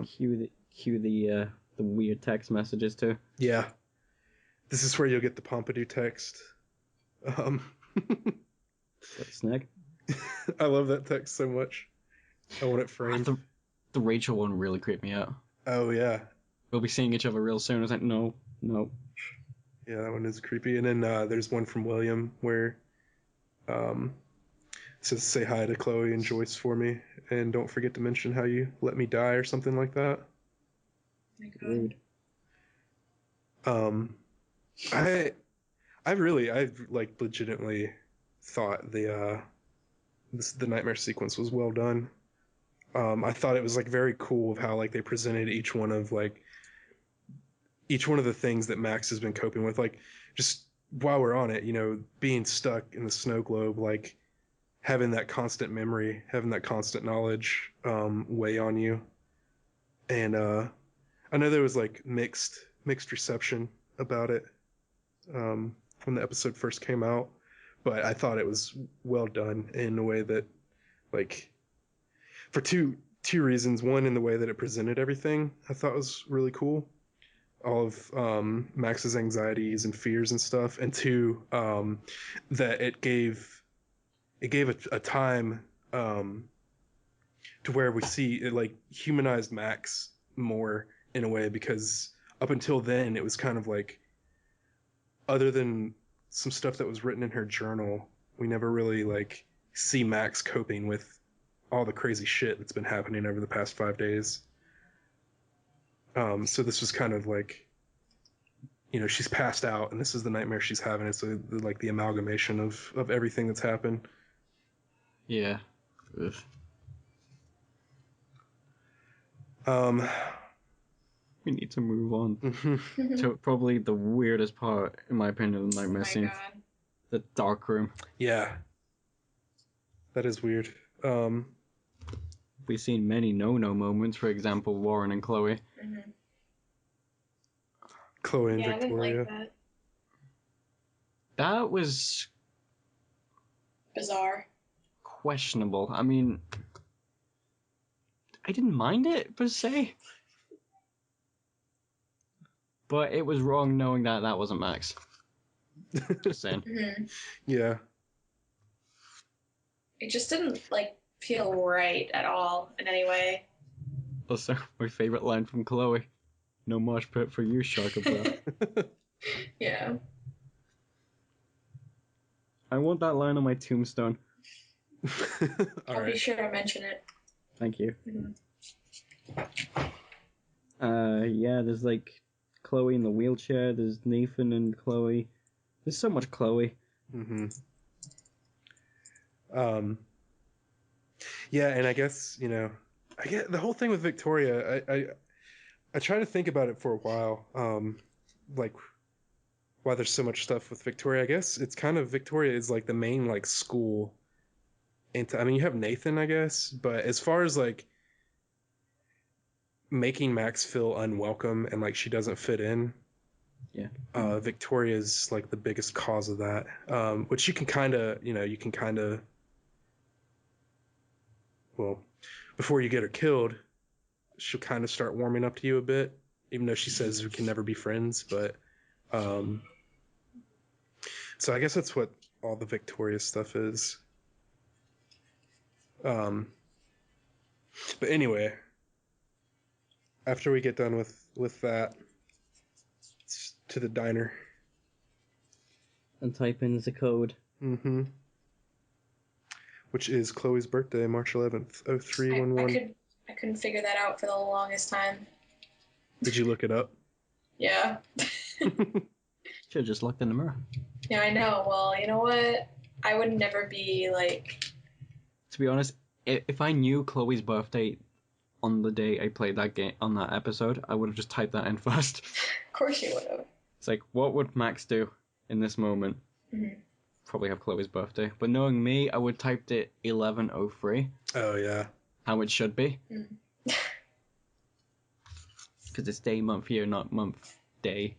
Cue the weird text messages too.
Yeah. This is where you'll get the Pompidou text.
Snag.
I love that text so much. I want it framed.
The Rachel one really creeped me out.
Oh yeah.
We'll be seeing each other real soon. I was like, no.
Yeah, that one is creepy. And then there's one from William where it says, "Say hi to Chloe and Joyce for me, and don't forget to mention how you let me die," or something like that.
Rude.
I like legitimately thought the nightmare sequence was well done. I thought it was like very cool of how like they presented each one of the things that Max has been coping with. Like, just while we're on it, you know, being stuck in the snow globe, like having that constant memory, having that constant knowledge weigh on you. and I know there was like mixed reception about it when the episode first came out, but I thought it was well done in a way that, like, for two reasons. One, in the way that it presented everything, I thought was really cool. All of Max's anxieties and fears and stuff, and two, that it gave a time to where we see it, like, humanized Max more in a way, because up until then it was kind of like, other than some stuff that was written in her journal, we never really like see Max coping with all the crazy shit that's been happening over the past 5 days. So this was kind of like, she's passed out, and this is the nightmare she's having. It's like the amalgamation of everything that's happened.
Yeah. Ugh. We need to move on to probably the weirdest part, in my opinion, of the nightmare scene.
God.
The dark room.
Yeah. That is weird.
We've seen many no-no moments, for example, Warren and Chloe.
Mm-hmm.
Chloe and
Yeah,
Victoria.
I didn't like that.
That was
Bizarre.
questionable. I mean, I didn't mind it, per se. But it was wrong knowing that that wasn't Max. Just saying.
Mm-hmm.
Yeah.
It just didn't like feel right at all in any way.
Also, my favorite line from Chloe. No mosh pit for you, shark of breath.
Yeah.
I want that line on my tombstone.
I'll be sure to mention it.
Thank you.
Mm-hmm.
Yeah, there's like Chloe in the wheelchair, there's Nathan and Chloe. There's so much Chloe.
Mm-hmm. Yeah, and I guess, I get the whole thing with Victoria. I try to think about it for a while. Like, why there's so much stuff with Victoria. I guess it's kind of, Victoria is like the main like school. And I mean, you have Nathan, I guess, but as far as like making Max feel unwelcome and like she doesn't fit in,
Yeah.
Victoria's like the biggest cause of that. Which you can kind of, well, before you get her killed, she'll kind of start warming up to you a bit, even though she says we can never be friends. But so I guess that's what all the Victoria stuff is. But anyway, after we get done with that, it's to the diner.
And type in the code.
Mm-hmm. Which is Chloe's birthday, March 11th, 0311.
I couldn't figure that out for the longest time.
Did you look it up?
Yeah.
Should've just looked in the mirror.
Yeah, I know. Well, you know what? I would never be like...
To be honest, if I knew Chloe's birthday on the day I played that game, on that episode, I would have just typed that in first.
Of course you would have.
It's like, what would Max do in this moment?
Mm-hmm.
Probably have Chloe's birthday. But knowing me, I would typed it 11:03.
Oh, yeah.
How it should be.
Mm.
Because it's day, month, year, not month, day.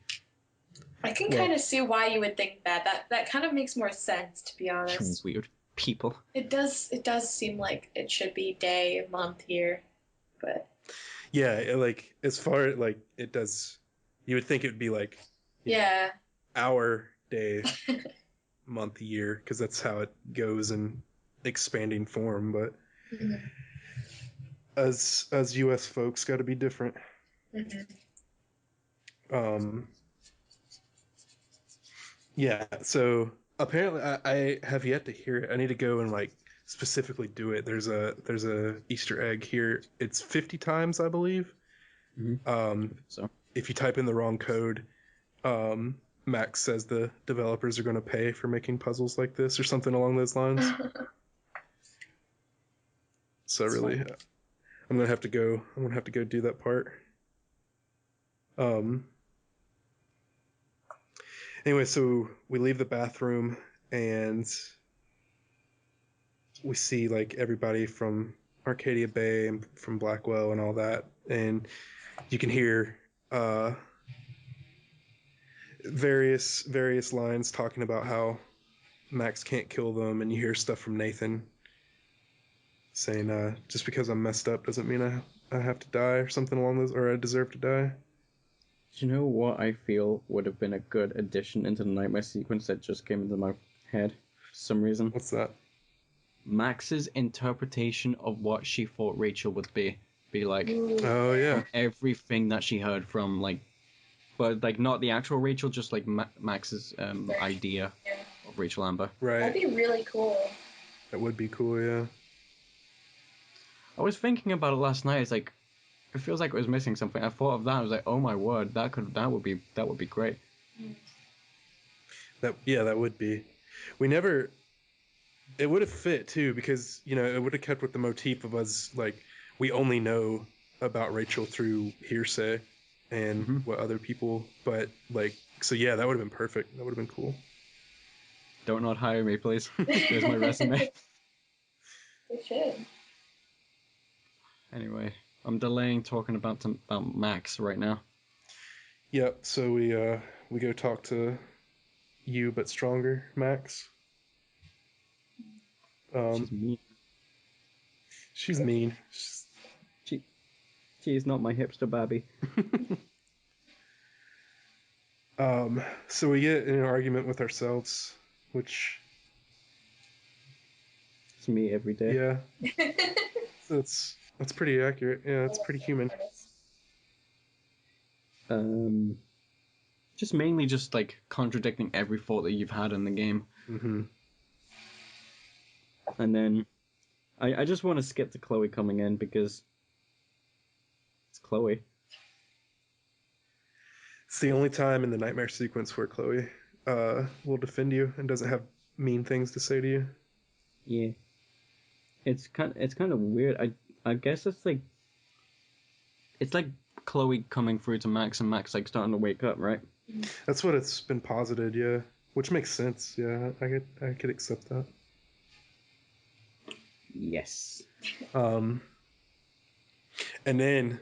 I can kind of see why you would think that. That kind of makes more sense, to be honest.
Weird people.
It does seem like it should be day, month, year, but...
Yeah, like, as far as, like, it does... You would think it would be, like...
Yeah.
Hour, day, month, year, because that's how it goes in expanding form, but...
Mm-hmm.
As U.S. folks, got to be different.
Mm-hmm.
Yeah, so apparently I have yet to hear it. I need to go and like specifically do it. There's a Easter egg here. It's 50 times, I believe.
Mm-hmm. So
if you type in the wrong code, Max says the developers are going to pay for making puzzles like this or something along those lines. So
That's
really,
fun.
I'm gonna have to go do that part. Anyway, so we leave the bathroom and we see like everybody from Arcadia Bay and from Blackwell and all that, and you can hear various lines talking about how Max can't kill them, and you hear stuff from Nathan saying, "Just because I'm messed up doesn't mean I have to die," or something along those, or I deserve to die.
Do you know what I feel would have been a good addition into the nightmare sequence that just came into my head for some reason?
What's that?
Max's interpretation of what she thought Rachel would be like.
Oh yeah,
From everything that she heard from, like, but like not the actual Rachel, just like Max's idea of Rachel Amber.
right.
That'd be really cool.
That would be cool. Yeah.
I was thinking about it last night. It's like, it feels like it was missing something. I thought of that. I was like, oh my word, that would be great.
That would be. We never. It would have fit too, because it would have kept with the motif of us, like, we only know about Rachel through hearsay and what other people, but like, so yeah, that would have been perfect. That would have been cool.
Don't not hire me, please. There's my resume.
They should.
Anyway, I'm delaying talking about Max right now.
Yep. So we go talk to you, but stronger, Max.
She's mean.
She's mean.
She's not my hipster babby.
So we get in an argument with ourselves, which
It's me every day.
yeah, that's pretty accurate. Yeah, it's pretty human.
Just mainly just like contradicting every thought that you've had in the game.
Mm-hmm.
And then I just want to skip to Chloe coming in because it's Chloe.
It's the only time in the nightmare sequence where Chloe will defend you and doesn't have mean things to say to you.
Yeah. It's kind of weird. I guess it's like Chloe coming through to Max and Max like starting to wake up, right?
That's what it's been posited, yeah. Which makes sense, yeah. I could accept that.
Yes.
And then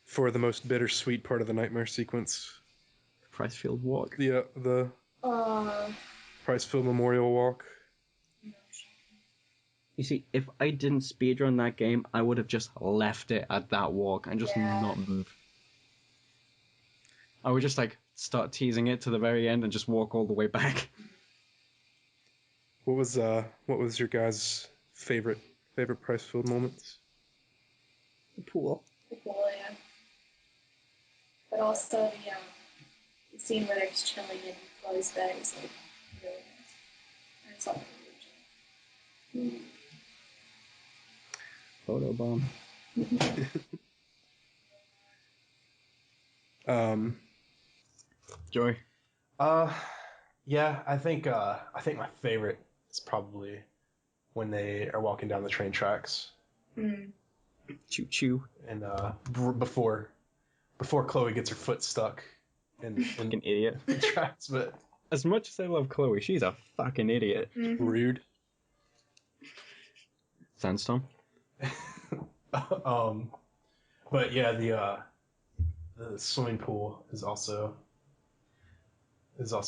for the most bittersweet part of the nightmare sequence,
Pricefield Walk.
the Pricefield Memorial Walk.
You see, if I didn't speedrun that game, I would have just left it at that walk and just not move. I would just like start teasing it to the very end and just walk all the way back.
What was your guys' favorite Pricefield moments?
The pool.
The pool, yeah. But also the scene where they're just chilling in Chloe's bed is like really nice. And it's all really
Photo bomb. Joy.
Yeah, I think my favorite is probably when they are walking down the train tracks.
Choo choo.
And before Chloe gets her foot stuck in
Fucking idiot.
the tracks, but
As much as I love Chloe, she's a fucking idiot.
rude.
Sandstorm.
But yeah, the swimming pool is also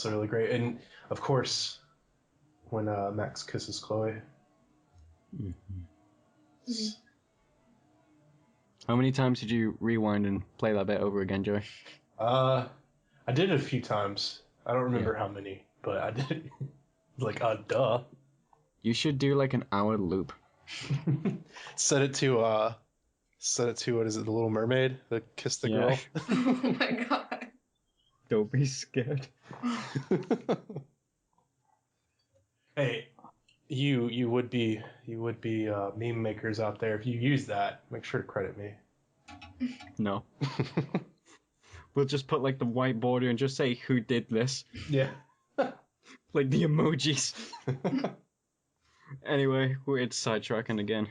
really great, and of course when Max kisses Chloe.
How many times did you rewind and play that bit over again, Joey?
I did it a few times. I don't remember how many, but I did it. Like, duh.
You should do like an hour loop.
Set it to what is it, The Little Mermaid? The Kiss the Girl.
Oh my god.
Don't be scared.
Hey, you would be meme makers out there. If you use that, make sure to credit me.
No. We'll just put like the white border and just say who did this.
Yeah.
Like the emojis. Anyway, it's sidetracking again.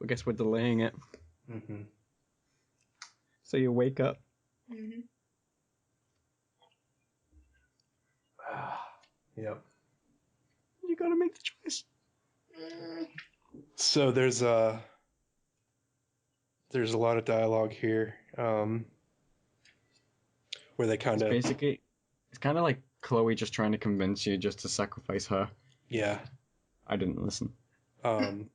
I guess we're delaying it.
Mm-hmm.
So you wake up.
Yep.
You gotta make the choice.
So there's a lot of dialogue here, where they kind of
It's kind of like Chloe just trying to convince you just to sacrifice her.
yeah.
I didn't listen.
And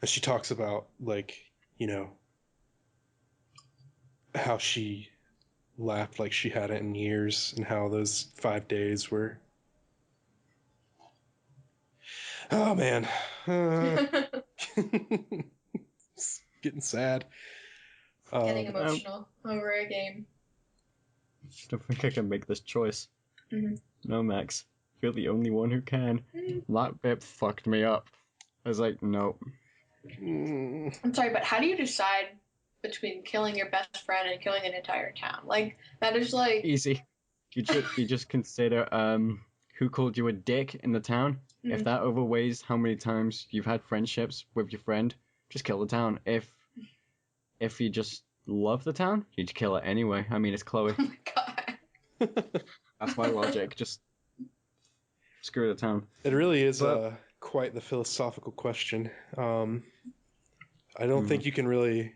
she talks about, like, you know, how she laughed like she hadn't in years, and how those 5 days were. Oh man, it's getting sad.
Getting emotional over a game.
I don't think I can make this choice.
Mm-hmm.
No, Max. You're the only one who can. That bit fucked me up. I was like, no.
I'm sorry, but how do you decide between killing your best friend and killing an entire town? Like, that is like...
Easy. You just consider who called you a dick in the town.
Mm-hmm.
If that overweighs how many times you've had friendships with your friend, just kill the town. If you just love the town, you'd kill it anyway. I mean, it's Chloe.
Oh my god.
That's my logic. Just screw the town.
It really is quite the philosophical question. I don't think you can really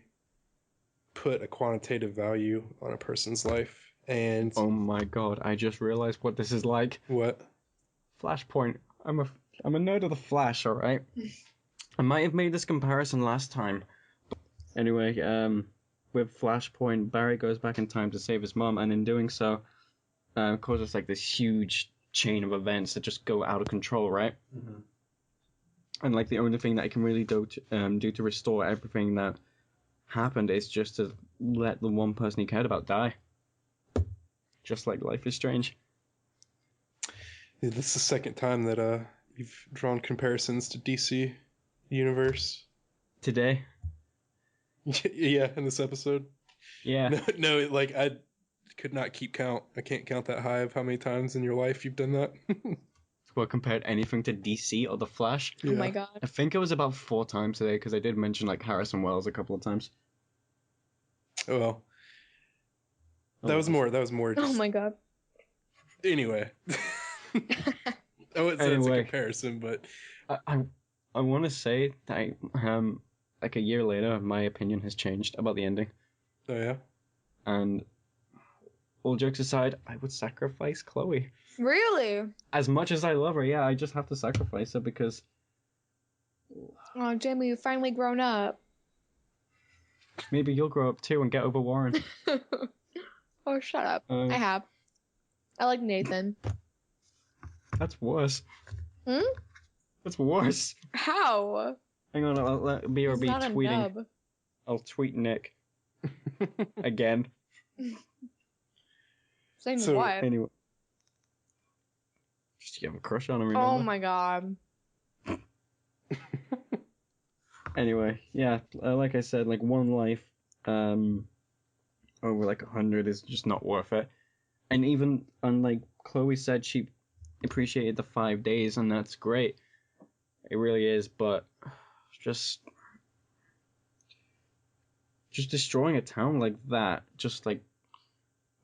put a quantitative value on a person's life. And
oh my god, I just realized what this is like.
What?
Flashpoint. I'm a nerd of the Flash, alright? I might have made this comparison last time. Anyway, with Flashpoint, Barry goes back in time to save his mom, and in doing so, causes like this huge chain of events that just go out of control, right?
Mm-hmm.
And like the only thing that he can really do to restore everything that happened is just to let the one person he cared about die. Just like Life is Strange.
Yeah, this is the second time that you've drawn comparisons to DC Universe.
Today?
Yeah, in this episode.
Yeah.
No, like I could not keep count. I can't count that high of how many times in your life you've done that.
Well, compared anything to DC or The Flash?
Yeah. Oh my god.
I think it was about 4 times today, because I did mention like Harrison Wells a couple of times.
Oh well. That was more just...
Oh my god.
Anyway. I wouldn't say it's a comparison, but
I want to say that like a year later, my opinion has changed about the ending.
Oh yeah?
And all jokes aside, I would sacrifice Chloe.
Really?
As much as I love her, yeah, I just have to sacrifice her because...
Oh, Jamie, you've finally grown up.
Maybe you'll grow up too and get over Warren.
Oh, shut up. I have. I like Nathan.
That's worse.
Hmm?
That's worse.
How?
Hang on, I'll let BRB tweeting. I'll tweet Nick. Again.
Saying what?
Anyway. Just you have a crush on him, remember?
Oh my god.
Anyway, yeah, like I said, like one life over like 100 is just not worth it. And even, like Chloe said, she appreciated the 5 days, and that's great. It really is, but just destroying a town like that, just like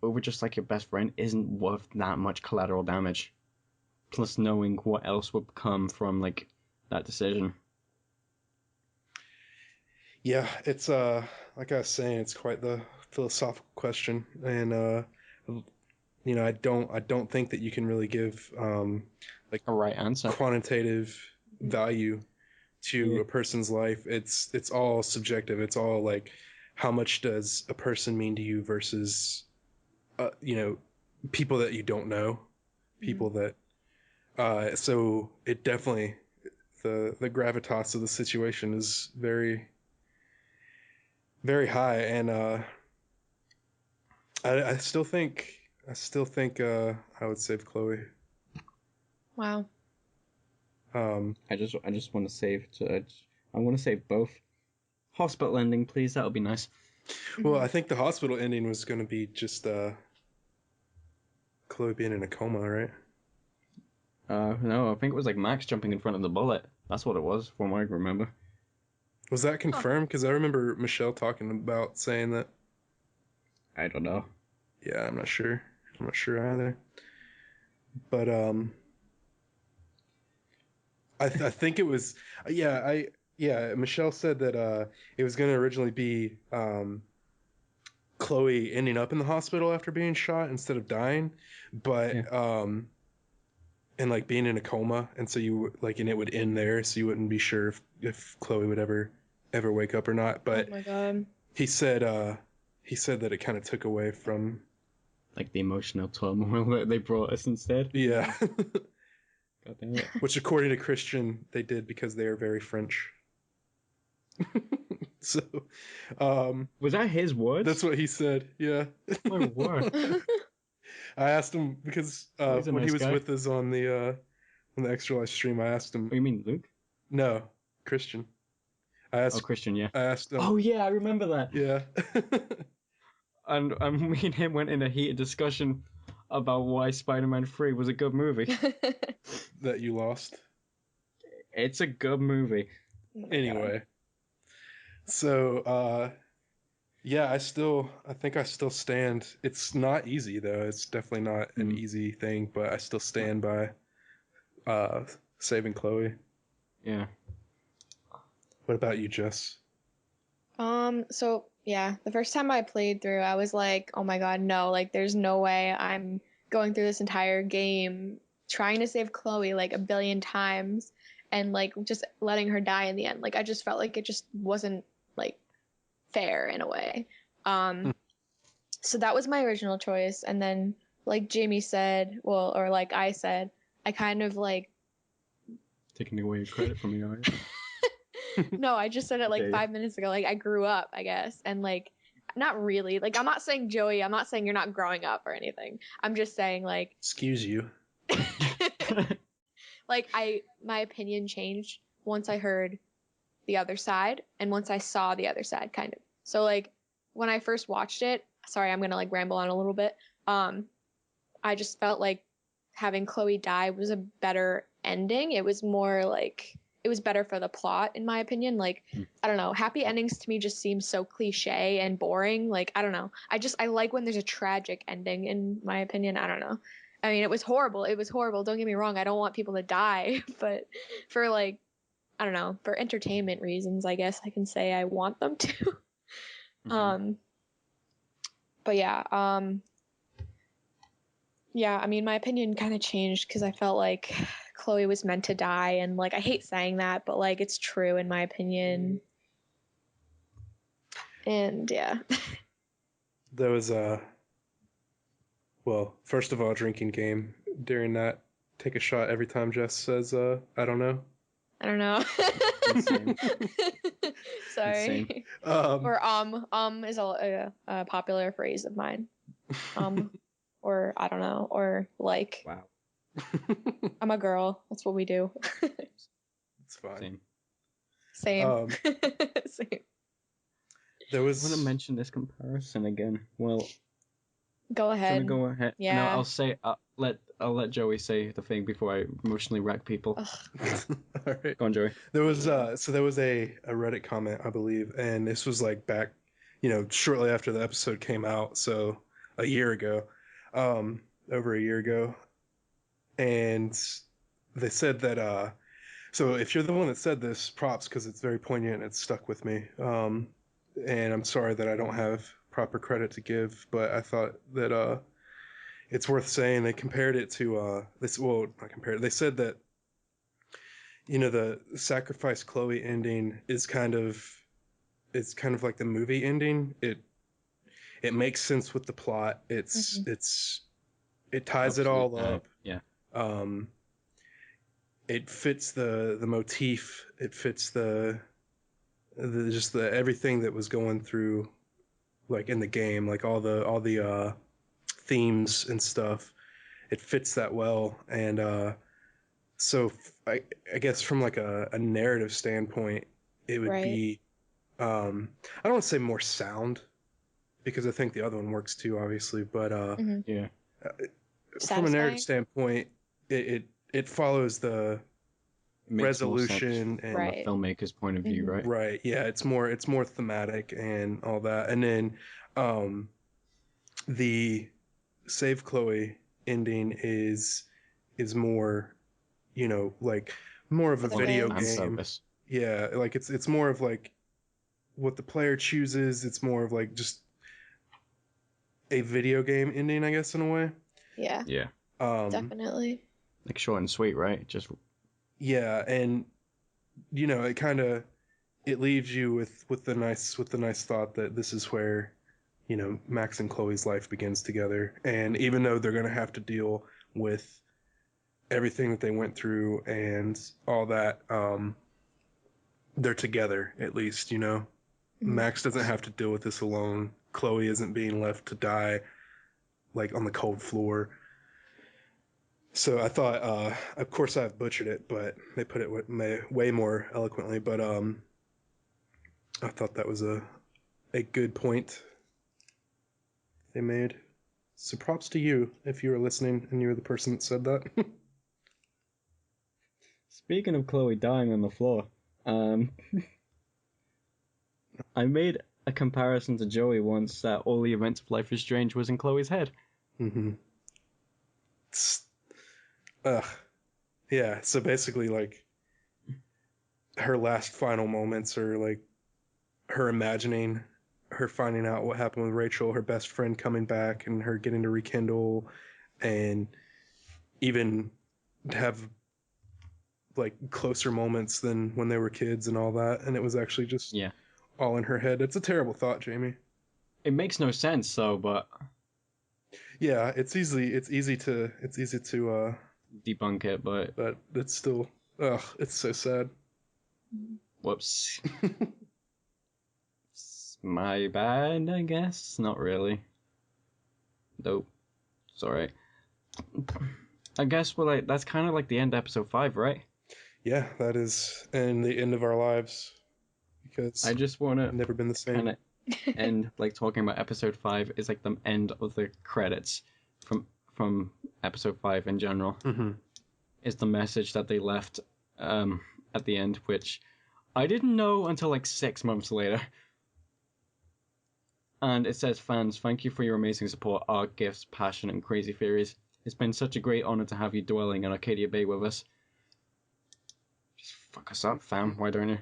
over just like your best friend, isn't worth that much collateral damage. Plus knowing what else would come from like that decision.
Yeah, it's like I was saying, it's quite the philosophical question, and you know, I don't think that you can really give like
a right answer,
quantitative value to a person's life. It's all subjective. It's all like, how much does a person mean to you versus you know, people that you don't know, people that so it definitely, the gravitas of the situation is very, very high, and I still think I would save Chloe.
Wow.
I just want to save I want to save both. Hospital ending, please. That would be nice.
Well, I think the hospital ending was going to be just Chloe being in a coma, right?
No, I think it was like Max jumping in front of the bullet. That's what it was, from what I remember.
Was that confirmed? Because I remember Michelle talking about saying that.
I don't know.
Yeah, I'm not sure. I'm not sure either. But I think it was Michelle said that it was going to originally be Chloe ending up in the hospital after being shot instead of dying, but and like being in a coma, and so you like, and it would end there, so you wouldn't be sure if Chloe would ever wake up or not. But
oh my god.
he said that it kind of took away from
Like the emotional turmoil that they brought us instead.
yeah.
God damn it.
Which according to Christian they did because they are very French. So
Was that his words?
that's what he said. Yeah.
My word.
I asked him because
He's a
when he
nice
was
guy.
with us on the extra life stream, I asked him.
Oh, you mean Luke?
No, Christian. I
Oh,
asked.
Christian, yeah.
I asked him.
Oh, yeah, I remember that.
Yeah.
And me and him went in a heated discussion about why Spider-Man 3 was a good movie.
That you lost.
It's a good movie.
Anyway. So yeah, I think I still stand. It's not easy though. It's definitely not an easy thing, but I still stand by saving Chloe.
Yeah.
What about you, Jess?
So yeah, the first time I played through, I was like, oh my god, no, like there's no way I'm going through this entire game trying to save Chloe like a billion times and like just letting her die in the end. Like I just felt like it just wasn't like fair in a way. So that was my original choice, and then like Jamie said, well, or like I said, I kind of like
Taking away your credit from you, are you?
no, I just said it like
Okay.
5 minutes ago. Like I grew up, I guess, and like not really. Like I'm not saying Joey. I'm not saying you're not growing up or anything. I'm just saying like
Excuse you.
like my opinion changed once I heard the other side and once I saw the other side, kind of. So like when I first watched it, sorry, I'm gonna like ramble on a little bit. I just felt like having Chloe die was a better ending. It was more like it was better for the plot, in my opinion. Like, I don't know, happy endings to me just seem so cliche and boring. Like, I don't know. I like when there's a tragic ending, in my opinion. I don't know. I mean, it was horrible. It was horrible. Don't get me wrong. I don't want people to die, but for like, I don't know, for entertainment reasons, I guess I can say I want them to. But yeah, I mean, my opinion kind of changed because I felt like Chloe was meant to die, and like I hate saying that, but like it's true in my opinion. And yeah.
There was well, first of all, drinking game during that. Take a shot every time Jess says I don't know.
I don't know.
Insane.
Sorry.
Insane.
Or is a popular phrase of mine. Or I don't know, or like
Wow.
I'm a girl. That's what we do.
It's fine.
Same.
Same. Same.
There
I
was
want to mention this comparison again. Well,
Go
can we
ahead.
go ahead?
Yeah.
No, I'll say. I'll let Joey say the thing before I emotionally wreck people.
all right.
Go on, Joey.
There was there was a Reddit comment, I believe, and this was like back, shortly after the episode came out, so a year ago, over a year ago, and they said that so if you're the one that said this, props, because it's very poignant and it's stuck with me. And I'm sorry that I don't have proper credit to give, but I thought that it's worth saying. They compared it to this. Well, not compared. They said that the sacrifice Chloe ending is kind of like the movie ending. It makes sense with the plot. It ties it all up.
Yeah.
It fits the motif. It fits the just the everything that was going through, like in the game, like all the themes and stuff. It fits that well, and so I guess from like a narrative standpoint, it would
Right.
be I don't want to say more sound, because I think the other one works too, obviously, but
Yeah.
from a narrative
Satisfying?
standpoint, it follows the
It makes more sense
resolution and
from
Right.
a filmmaker's point of view, right?
right, yeah, it's more thematic and all that, and then the Save Chloe ending is more like more of a
That's
video
good.
fan
game.
service.
Yeah, like it's more of like what the player chooses. It's more of like just a video game ending, I guess, in a way.
Yeah,
Yeah,
definitely.
like short and sweet, right? Just
Yeah, and you know, it leaves you with the nice thought that this is where, you know, Max and Chloe's life begins together. And even though they're gonna have to deal with everything that they went through and all that, they're together at least, you know.
Mhm.
Max doesn't have to deal with this alone. Chloe isn't being left to die like on the cold floor. So I thought, of course I've butchered it, but they put it way more eloquently. But I thought that was a good point they made. So props to you if you were listening and you were the person that said that.
speaking of Chloe dying on the floor, I made a comparison to Joey once that all the events of Life is Strange was in Chloe's head.
Mm-hmm. Ugh. Yeah. So basically, like her last final moments are like her imagining her finding out what happened with Rachel, her best friend coming back, and her getting to rekindle, and even have like closer moments than when they were kids and all that. And it was actually just
Yeah.
all in her head. It's a terrible thought, Jamie.
It makes no sense, though, but
Yeah, it's easy to
debunk it, but
but it's still it's so sad.
whoops. It's my bad, I guess. Not really. Nope. It's alright. I guess we're like, that's kind of like the end of episode 5, right?
Yeah, that is and the end of our lives because
I just want to
never been the same.
kind of end like talking about episode 5 is like the end of the credits from episode 5 in general.
Mm-hmm.
Is the message that they left at the end, which I didn't know until like 6 months later. And it says, fans, thank you for your amazing support, art, gifts, passion, and crazy theories. It's been such a great honor to have you dwelling in Arcadia Bay with us. Just fuck us up, fam. Why don't you?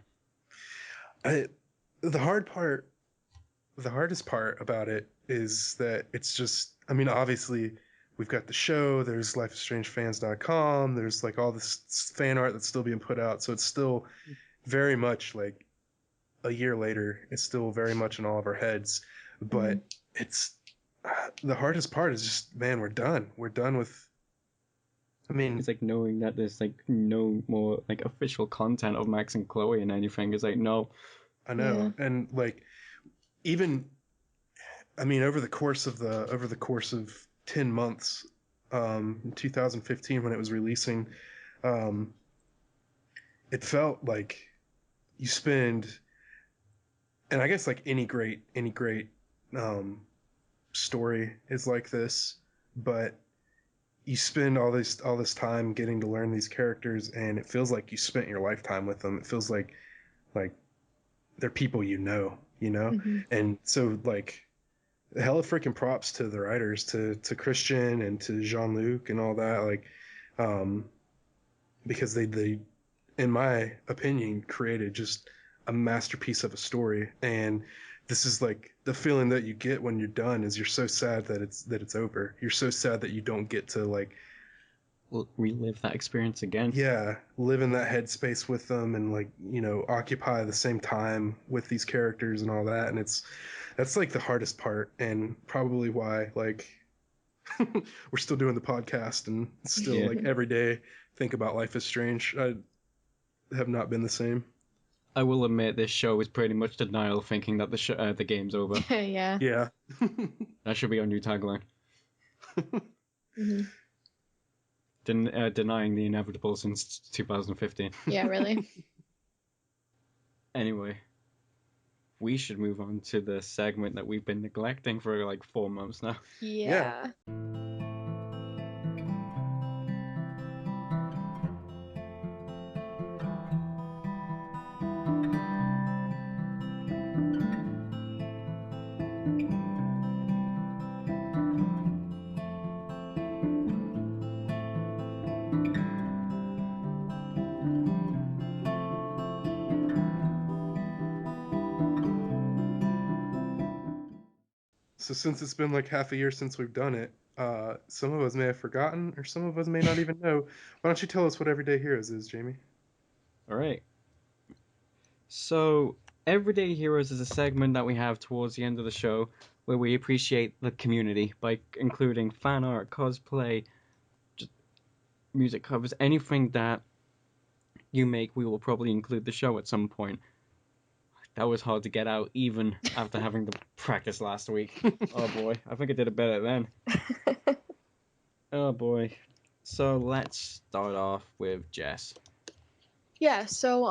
The hardest part about it is that it's just, I mean, obviously we've got the show, there's lifeisstrangefans.com, there's like all this fan art that's still being put out, so it's still very much like a year later, it's still very much in all of our heads, but it's the hardest part is just, man, we're done with, I mean,
It's like knowing that there's like no more like official content of Max and Chloe and anything. It's like, no.
I know, and like even, I mean, over the course of 10 months, in 2015 when it was releasing, um, it felt like you spend, and I guess like any great um, story is like this, but you spend all this time getting to learn these characters, and it feels like you spent your lifetime with them. It feels like they're people you know, and so like hella freaking props to the writers, to Christian and to Jean-Luc and all that, like, because they, in my opinion, created just a masterpiece of a story. And this is like the feeling that you get when you're done is you're so sad that it's over. You're so sad that you don't get to like
Relive that experience again.
yeah, live in that headspace with them and like, you know, occupy the same time with these characters and all that. And that's like the hardest part and probably why like we're still doing the podcast and still like every day think about Life is Strange. I have not been the same.
I will admit this show is pretty much denial, thinking that the game's over.
Yeah.
Yeah.
That should be our new tagline. Denying the inevitable since 2015.
Yeah, really.
Anyway, we should move on to the segment that we've been neglecting for like 4 months now.
Yeah.
So since it's been like half a year since we've done it, some of us may have forgotten, or some of us may not even know. Why don't you tell us what Everyday Heroes is, Jamie?
All right. So, Everyday Heroes is a segment that we have towards the end of the show where we appreciate the community by including fan art, cosplay, just music covers, anything that you make. We will probably include the show at some point. That was hard to get out even after having to practice last week. Oh boy, I think I did it better then. Oh boy. So let's start off with Jess.
Yeah, so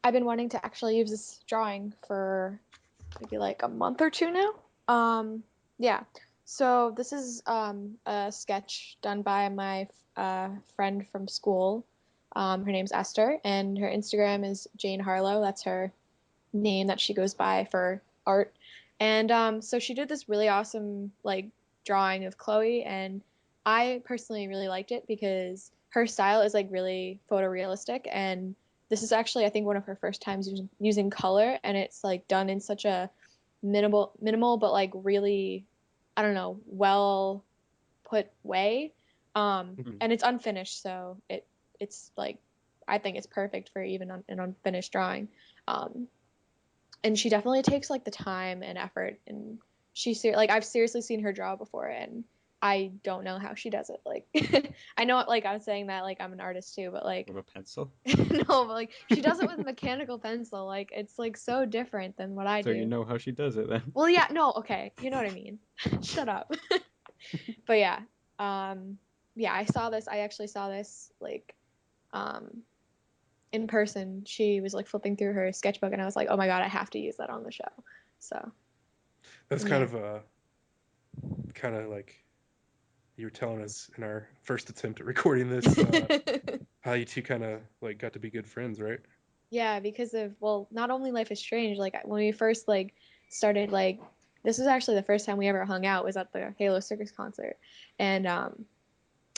I've been wanting to actually use this drawing for maybe like a month or two now. Yeah. So this is a sketch done by my friend from school. Her name's Esther, and her Instagram is Jane Harlow. That's her name that she goes by for art. And so she did this really awesome like drawing of Chloe, and I personally really liked it because her style is like really photorealistic, and this is actually I think one of her first times using color, and it's like done in such a minimal but like really I don't know well put way. And it's unfinished, so it's like I think it's perfect for even an unfinished drawing. Um, and she definitely takes like the time and effort, and like I've seriously seen her draw before, and I don't know how she does it. Like I know like I'm saying that like I'm an artist too, but like
With a pencil?
no, but like she does it with a mechanical pencil. Like it's like so different than what I
So
do.
you know how she does it then?
Well, yeah, no, okay, you know what I mean. Shut up. But yeah, yeah, I actually saw this like um in person. She was like flipping through her sketchbook, and I was like, oh my god, I have to use that on the show. So
That's
yeah.
kind of like you were telling us in our first attempt at recording this, how you two kind of like got to be good friends, right?
Yeah, because of well, not only Life is Strange, like when we first like started like this was actually the first time we ever hung out was at the Halo Circus concert. And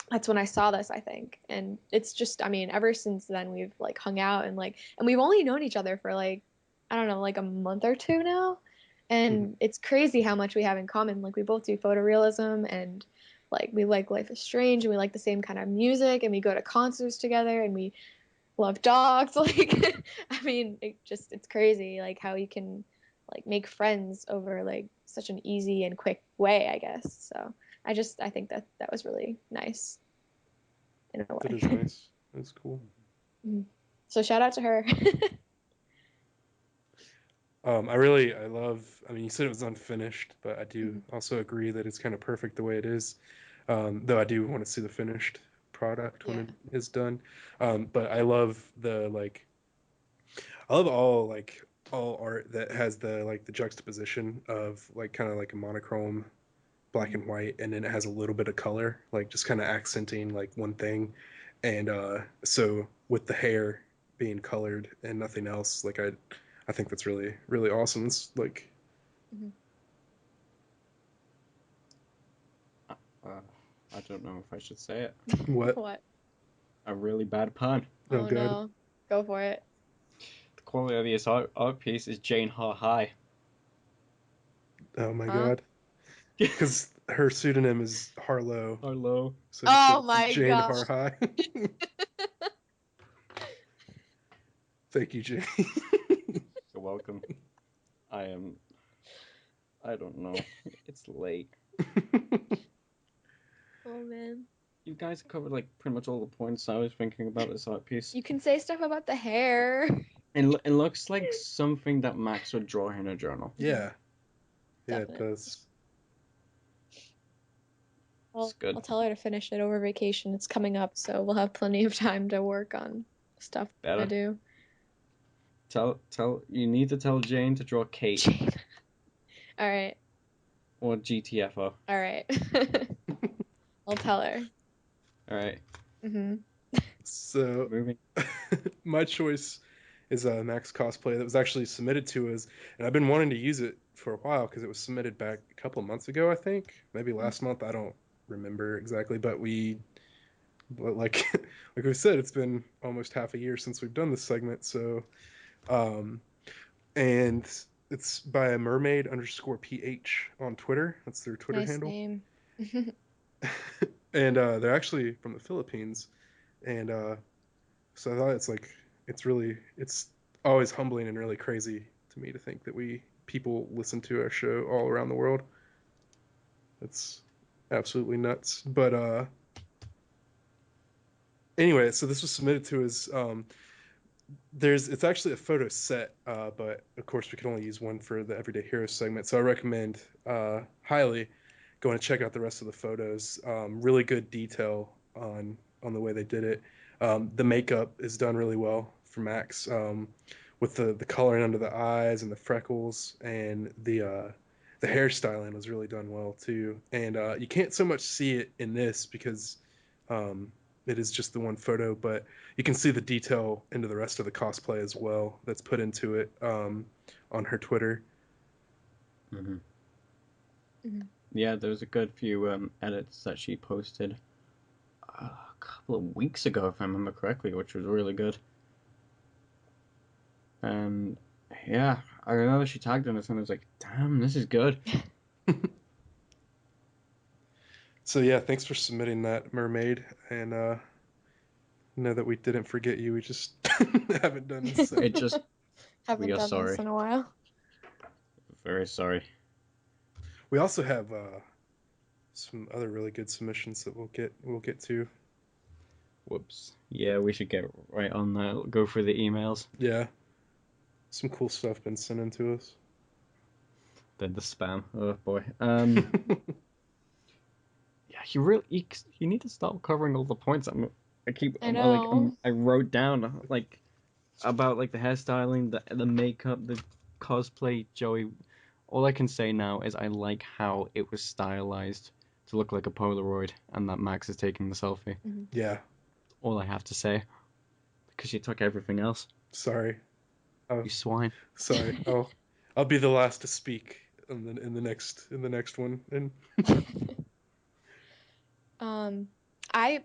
that's when I saw this, I think. And it's just I mean, ever since then we've like hung out and we've only known each other for like I don't know, like a month or two now.
Mm-hmm.
And it's crazy how much we have in common. Like we both do photorealism and like we like Life is Strange and we like the same kind of music and we go to concerts together and we love dogs. Like, I mean, it's crazy, like how you can like make friends over like such an easy and quick way, I guess. So I think that that was really nice in a
That
way.
is nice. That's cool.
So shout out to her.
I love. I mean, you said it was unfinished, but I do also agree that it's kind of perfect the way it is. Though I do want to see the finished product when
Yeah.
it is done. But I love I love all art that has the juxtaposition of like kind of like a monochrome black and white, and then it has a little bit of color, like just kind of accenting like one thing. And so with the hair being colored and nothing else, like I think that's really really awesome. It's like
Mhm.
Uh, I don't know if I should say it.
what?
What?
A really bad pun.
Oh
Oh
god.
no. Go for it.
The quality of this art piece is Jane Har High.
Oh my
Huh?
god. Because her pseudonym is Harlow,
Hello.
so just
Oh
put
my
Jane
god.
Har High. Thank you, Jane.
You're welcome. I am. I don't know. It's late.
Oh man.
You guys covered like pretty much all the points I was thinking about this art piece.
You can say stuff about the hair.
It looks like something that Max would draw in a journal.
Yeah, yeah, it
Definitely.
does.
It's
Well,
good.
I'll tell her to finish it over vacation. It's coming up, so we'll have plenty of time to work on stuff I
Better.
do.
Tell. You need to tell Jane to draw Kate
All right.
or GTFO.
All right. I'll tell her.
All right.
Hmm.
So
Moving.
my choice is a Max cosplay that was actually submitted to us, and I've been wanting to use it for a while because it was submitted back a couple of months ago, I think, maybe last month. I don't remember exactly, but like like we said, it's been almost half a year since we've done this segment. So, um, and It's by a mermaid _PH on Twitter. That's their Twitter
Nice
handle.
name.
And they're actually from the Philippines. And so I thought it's always humbling and really crazy to me to think that people listen to our show all around the world. It's absolutely nuts. But anyway, so this was submitted to us. It's actually a photo set, but of course we can only use one for the Everyday Hero segment. So I recommend highly going to check out the rest of the photos. Really good detail on the way they did it. The makeup is done really well for Max, with the coloring under the eyes and the freckles, and the hairstyling was really done well too. And you can't so much see it in this because it is just the one photo, but you can see the detail into the rest of the cosplay as well that's put into it on her Twitter.
Mm-hmm.
Mm-hmm.
Yeah, there was a good few edits that she posted a couple of weeks ago, if I remember correctly, which was really good. And yeah, I remember she tagged in us and I was like, damn, this is good.
So yeah, thanks for submitting that, Mermaid, and know that we didn't forget you. We just haven't done this. So.
It just,
Haven't
we are
done this
sorry.
in a while.
Very sorry.
We also have some other really good submissions that we'll get to.
Whoops. Yeah, we should get right on that. Go through the emails.
Yeah, some cool stuff been sent in to us.
Then the spam. Oh boy. Yeah, you need to stop covering all the points. I wrote down like about like the hairstyling, the makeup, the cosplay. Joey, all I can say now is I like how it was stylized to look like a Polaroid, and that Max is taking the selfie.
Mm-hmm.
Yeah.
All I have to say, because you took everything else.
Sorry.
You swine.
Sorry. I'll be the last to speak in the next one. And
I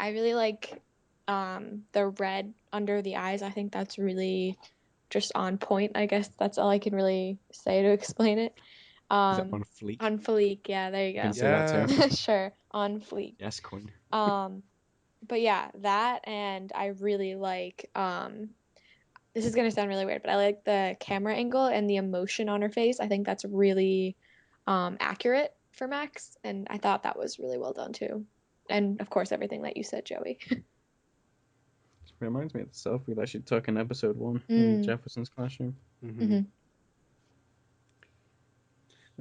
really like the red under the eyes. I think that's really just on point. I guess that's all I can really say to explain it.
Is that on fleek?
On fleek, yeah, there you
You can
go.
say that too.
Sure, on fleek.
Yes, queen.
But yeah, that, and I really like this is gonna sound really weird, but I like the camera angle and the emotion on her face. I think that's really accurate for Max, and I thought that was really well done too. And of course, everything that you said, Joey.
It reminds me of the selfie that she took in episode 1 in Jefferson's classroom.
mm-hmm.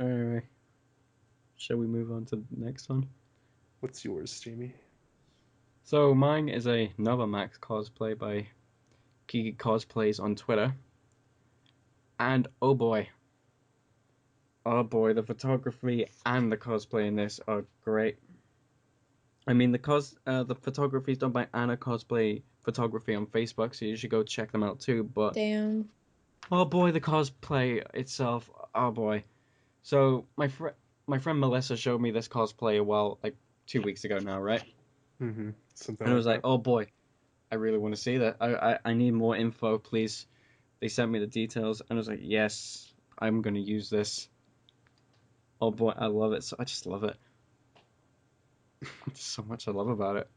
Alright. Shall we move on to the next one?
What's yours, Jamie?
So mine is another Max cosplay by Kiki Cosplays on Twitter. And oh boy, the photography and the cosplay in this are great. I mean, the photography is done by Anna Cosplay Photography on Facebook, so you should go check them out too. But
Damn.
oh boy, the cosplay itself, oh boy. So my friend Melissa showed me this cosplay like 2 weeks ago now, right?
Mm-hmm. Something
And I was
like
like, oh boy, I really want to see that. I need more info, please. They sent me the details, and I was like, yes, I'm gonna use this. Oh boy, I love it. So I just love it. There's so much I love about it.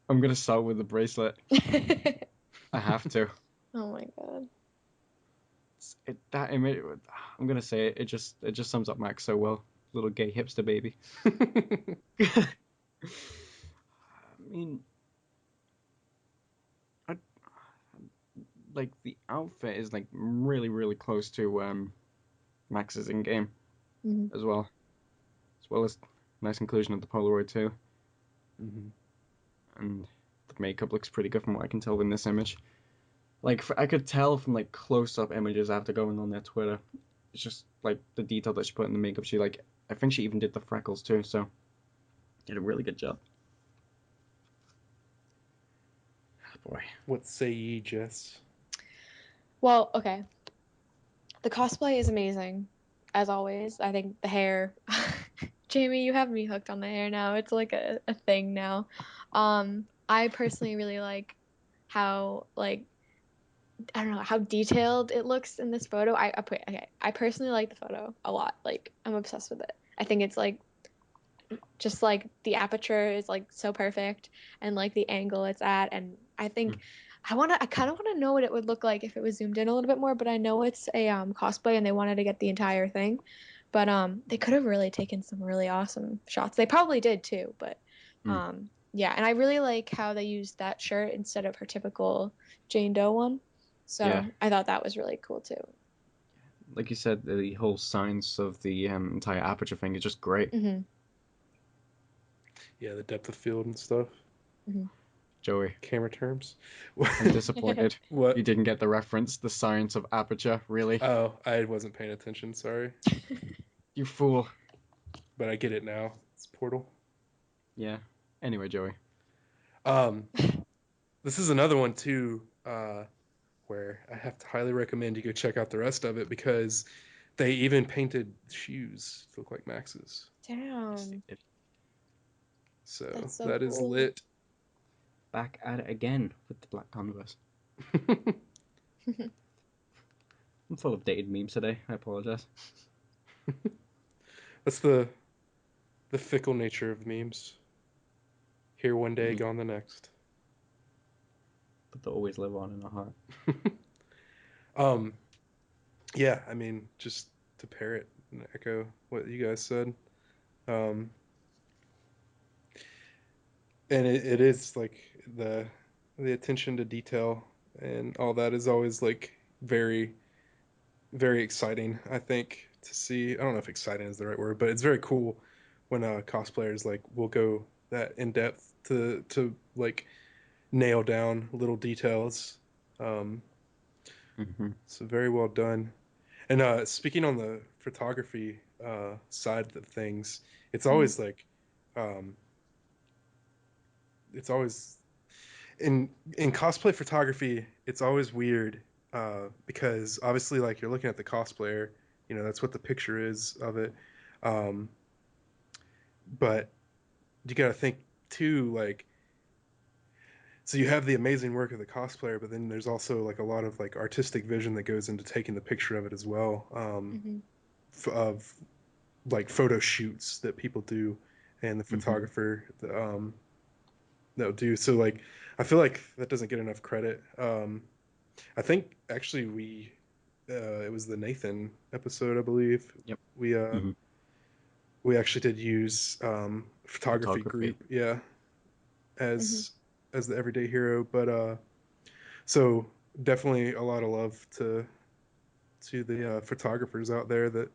I'm gonna start with the bracelet. I have to.
Oh my god.
That image, I'm gonna say it. It just sums up Max so well. Little gay hipster baby.
that.
I mean, I, like the outfit is like really really close to Max's in game
Mm-hmm.
as well as nice inclusion of the Polaroid too.
Mm-hmm.
And the makeup looks pretty good from what I can tell in this image. Like I could tell from like close-up images after going on their Twitter. It's just like the detail that she put in the makeup. I think she even did the freckles too. So did a really good job. Oh, boy.
What say ye, Jess?
Well, okay. The cosplay is amazing, as always. I think the hair. Jamie, you have me hooked on the hair now. It's like a thing now. I personally really like how like I don't know how detailed it looks in this photo. I personally like the photo a lot. Like I'm obsessed with it. I think it's like just like the aperture is like so perfect and like the angle it's at, and I think I kind of want to know what it would look like if it was zoomed in a little bit more, but I know it's a cosplay and they wanted to get the entire thing. But they could have really taken some really awesome shots. They probably did too, but yeah, and I really like how they used that shirt instead of her typical Jane Doe one. So
Yeah.
I thought that was really cool too.
Like you said, the whole science of the entire aperture thing is just great.
Mm-hmm.
Yeah, the depth of field and stuff.
Mm-hmm.
Joey,
Camera terms.
I'm disappointed
What?
you didn't get the reference. The science of aperture, really?
Oh, I wasn't paying attention. Sorry,
You fool.
but I get it now. It's Portal.
Yeah. Anyway, Joey.
Um, this is another one too, where I have to highly recommend you go check out the rest of it because they even painted shoes to look like Max's.
Damn,
So
that's so
that is
cool.
lit.
Back at it again with the Black Converse. I'm full of dated memes today. I apologize.
That's the fickle nature of memes. Here one day,
Mhm.
gone the next.
But they always live on in our heart.
um, yeah, I mean, just to parrot and echo what you guys said. Um, and it is like the attention to detail and all that is always like very very exciting, I think, to see. I don't know if exciting is the right word, but it's very cool when cosplayers like will go that in depth to like nail down little details. um
Mm-hmm.
so very well done. And speaking on the photography side of things, it's
Mhm.
always like um it's always in cosplay photography, it's always weird because obviously, like you're looking at the cosplayer, you know that's what the picture is of it. Um, but you got to think too, like so you have the amazing work of the cosplayer, but then there's also like a lot of like artistic vision that goes into taking the picture of it as well.
Mhm.
Of like photo shoots that people do, and the
Mm-hmm.
photographer that'll do. So like, I feel like that doesn't get enough credit. I think actually it was the Nathan episode, I believe.
Yep.
We
Mm-hmm.
we actually did use photography
Photography.
group, yeah,
Mhm.
as the everyday hero. But so definitely a lot of love to the photographers out there that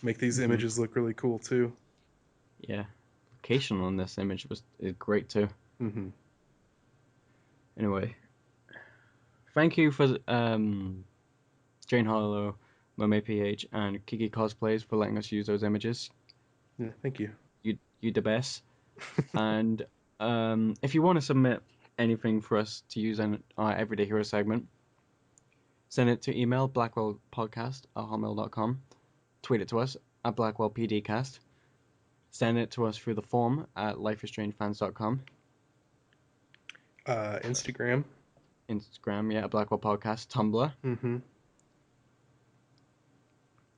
make these
Mm-hmm.
images look really cool too.
Yeah. Location on this image is great too.
Mm-hmm.
Anyway, thank you for Jane Harlow, Mermaid PH, and Kiki Cosplays for letting us use those images.
Yeah, thank you.
You the best. And if you want to submit anything for us to use in our Everyday Hero segment, send it to email blackwellpodcast@hotmail.com, tweet it to us at blackwellpdcast, send it to us through the form at lifeisstrangefans.com,
Instagram.
Instagram, yeah, at Blackwell Podcast, Tumblr,
Mm-hmm.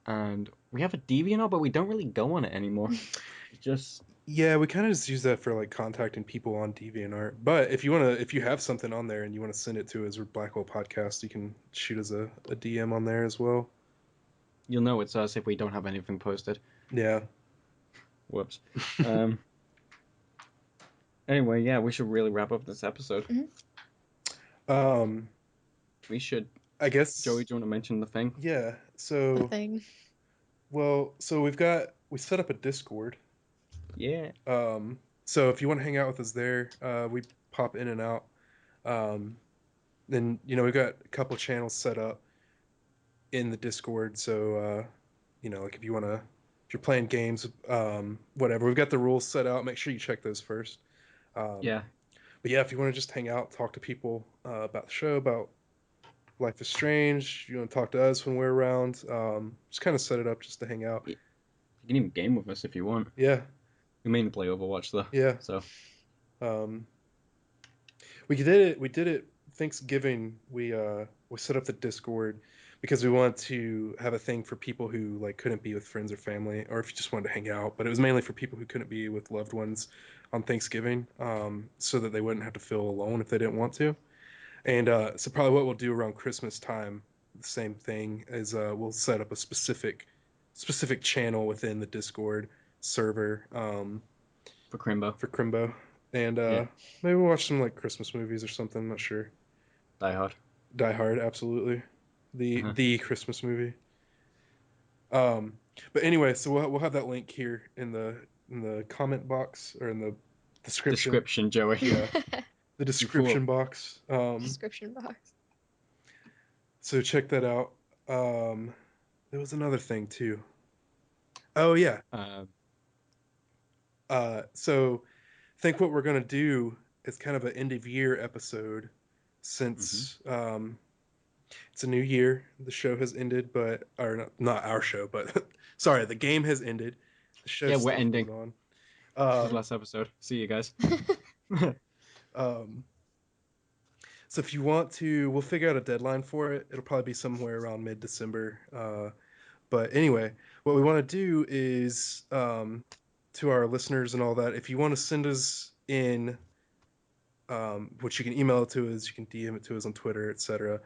and we have a DeviantArt, but we don't really go on it anymore. It's just
Yeah, we kind of just use that for like contacting people on DeviantArt. But if you have something on there and you want to send it to us or Blackwell Podcast, you can shoot us a DM on there as well.
you'll know it's us if we don't have anything posted.
Yeah.
Whoops. Um. Anyway, yeah, we should really wrap up this episode.
Mhm.
um,
We should.
I
Joey,
guess
do you want to mention the thing?
yeah.
The
So
thing.
so we set up a Discord.
Yeah.
So if you want to hang out with us there, we pop in and out. Then we've got a couple channels set up in the Discord. So like if you're playing games, whatever, we've got the rules set out. Make sure you check those first. Um,
Yeah.
but yeah, if you want to just hang out, talk to people about the show, about Life is Strange, you want to talk to us when we're around, just kind of set it up just to hang out.
You can even game with us if you want.
Yeah,
We mainly play Overwatch though.
yeah.
So
Um, we did it Thanksgiving, we set up the Discord because we wanted to have a thing for people who like couldn't be with friends or family, or if you just wanted to hang out. But it was mainly for people who couldn't be with loved ones on Thanksgiving, so that they wouldn't have to feel alone if they didn't want to. And so probably what we'll do around Christmas time, the same thing is we'll set up a specific channel within the Discord server
For Crimbo.
for Crimbo, and
Yeah.
maybe we'll watch some like Christmas movies or something. I'm not sure.
Die Hard.
Die Hard, absolutely,
Uh-huh.
the Christmas movie. Um, but anyway, so we'll have that link here in the comment box or in the description.
Description, Joey.
Yeah, the
fool.
description box.
Description box.
So check that out. There was another thing too. Oh yeah. So I think what we're gonna do is kind of an end of year episode, since it's a new year. The show has ended, but or not our show, but sorry, the game has ended. The show
Yeah, we're
still
ending.
goes
This is
on.
the last episode. See you guys.
Um, so if you want to, we'll figure out a deadline for it. It'll probably be somewhere around mid-December. But anyway, what we want to do is, to our listeners and all that, if you want to send us in, which you can email it to us, you can DM it to us on Twitter, etc.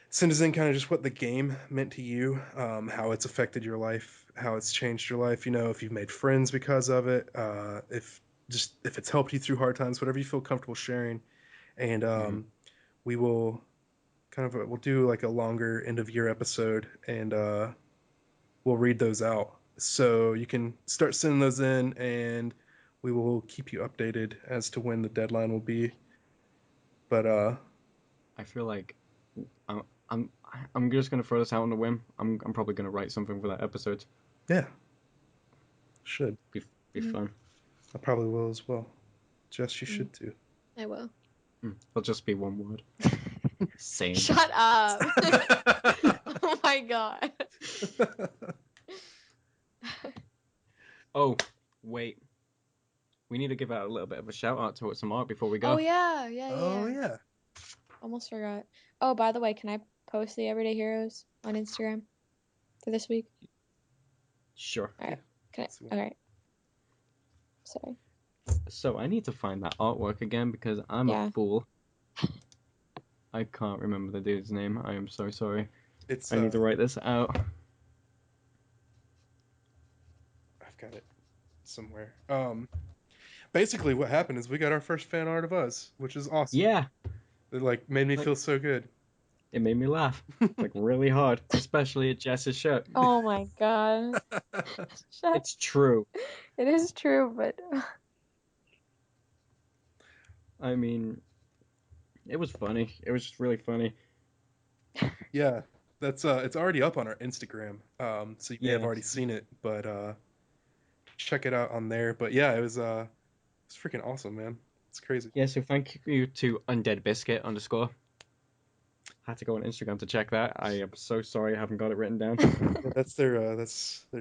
Send us in kind of just what the game meant to you, how it's affected your life, how it's changed your life. You know, if you've made friends because of it, if it's helped you through hard times, whatever you feel comfortable sharing, and we will we'll do like a longer end of year episode, and we'll read those out. So you can start sending those in, and we will keep you updated as to when the deadline will be. But
I feel like I'm I'm just gonna throw this out on a whim. I'm probably gonna write something for that episode.
yeah, should
Be fun.
I probably will as well. Jess, you should too.
I will.
It'll just be one word. Same.
Shut up. Oh my god.
Oh, wait. We need to give out a little bit of a shout out to some art before we go.
Oh yeah.
Oh yeah.
Almost forgot. Oh, by the way, can I post the Everyday Heroes on Instagram for this week?
Sure.
All right. Can I?
Sweet.
All right. Sorry.
So I need to find that artwork again because I'm
Yeah.
a fool. I can't remember the dude's name. I am so sorry.
It's
I need to write this out.
I've got it somewhere. Basically what happened is we got our first fan art of us, which is awesome.
Yeah,
It like made me feel so good.
it made me laugh like really hard, especially at Jess's shirt.
Oh my god. Shut.
It's true.
It is true, but
I mean, it was funny. It was just really funny.
Yeah. That's it's already up on our Instagram. So you may have
Yeah.
already seen it, but check it out on there. But yeah, it's freaking awesome, man. It's crazy.
Yeah, so thank you to Undead Biscuit _ Had to go on Instagram to check that. I am so sorry I haven't got it written down.
Yeah, that's their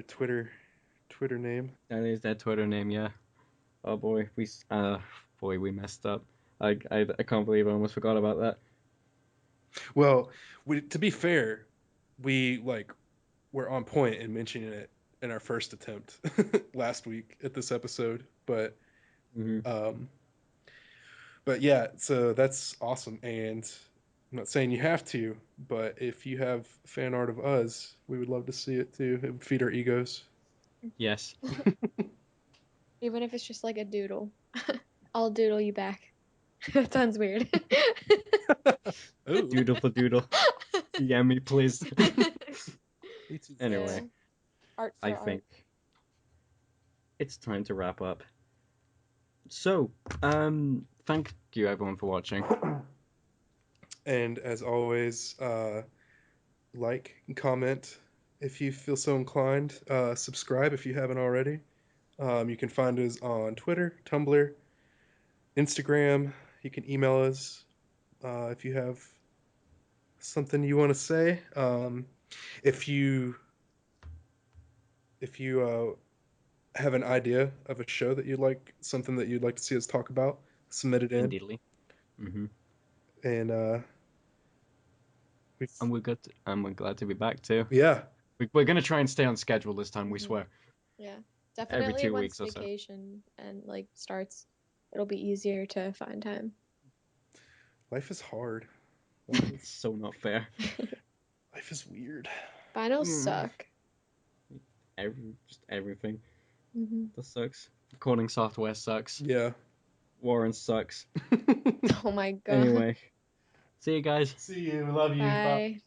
Twitter name.
That is their Twitter name, yeah. Oh boy, we messed up. I can't believe I almost forgot about that.
Well, to be fair, we were on point in mentioning it in our first attempt last week at this episode, but but yeah, so that's awesome, and I'm not saying you have to, but if you have fan art of us, we would love to see it too. It would feed our egos.
Yes.
even if it's just like a doodle, I'll doodle you back. That sounds weird.
Ooh.
Doodle for doodle. Yeah, me please.
Me too.
Anyway,
Yeah. Art for
I
art.
think it's time to wrap up. So, thank you everyone for watching.
And as always, like and comment if you feel so inclined. Subscribe if you haven't already. You can find us on Twitter, Tumblr, Instagram. You can email us if you have something you want to say. If you have an idea of a show that you'd like, something that you'd like to see us talk about, submit it in.
Indeedly. Mm-hmm.
And
we're glad to be back too.
yeah,
We're gonna try and stay on schedule this time. We swear.
Yeah,
Every
definitely
2
once
weeks or so.
vacation and like starts, it'll be easier to find time.
life is hard.
It's so not fair.
Life is weird.
Finals suck.
Just everything.
Mm-hmm.
That sucks. Recording software sucks.
Yeah.
Warren sucks.
Oh my god.
Anyway, see you guys.
See you. Love you.
Bye.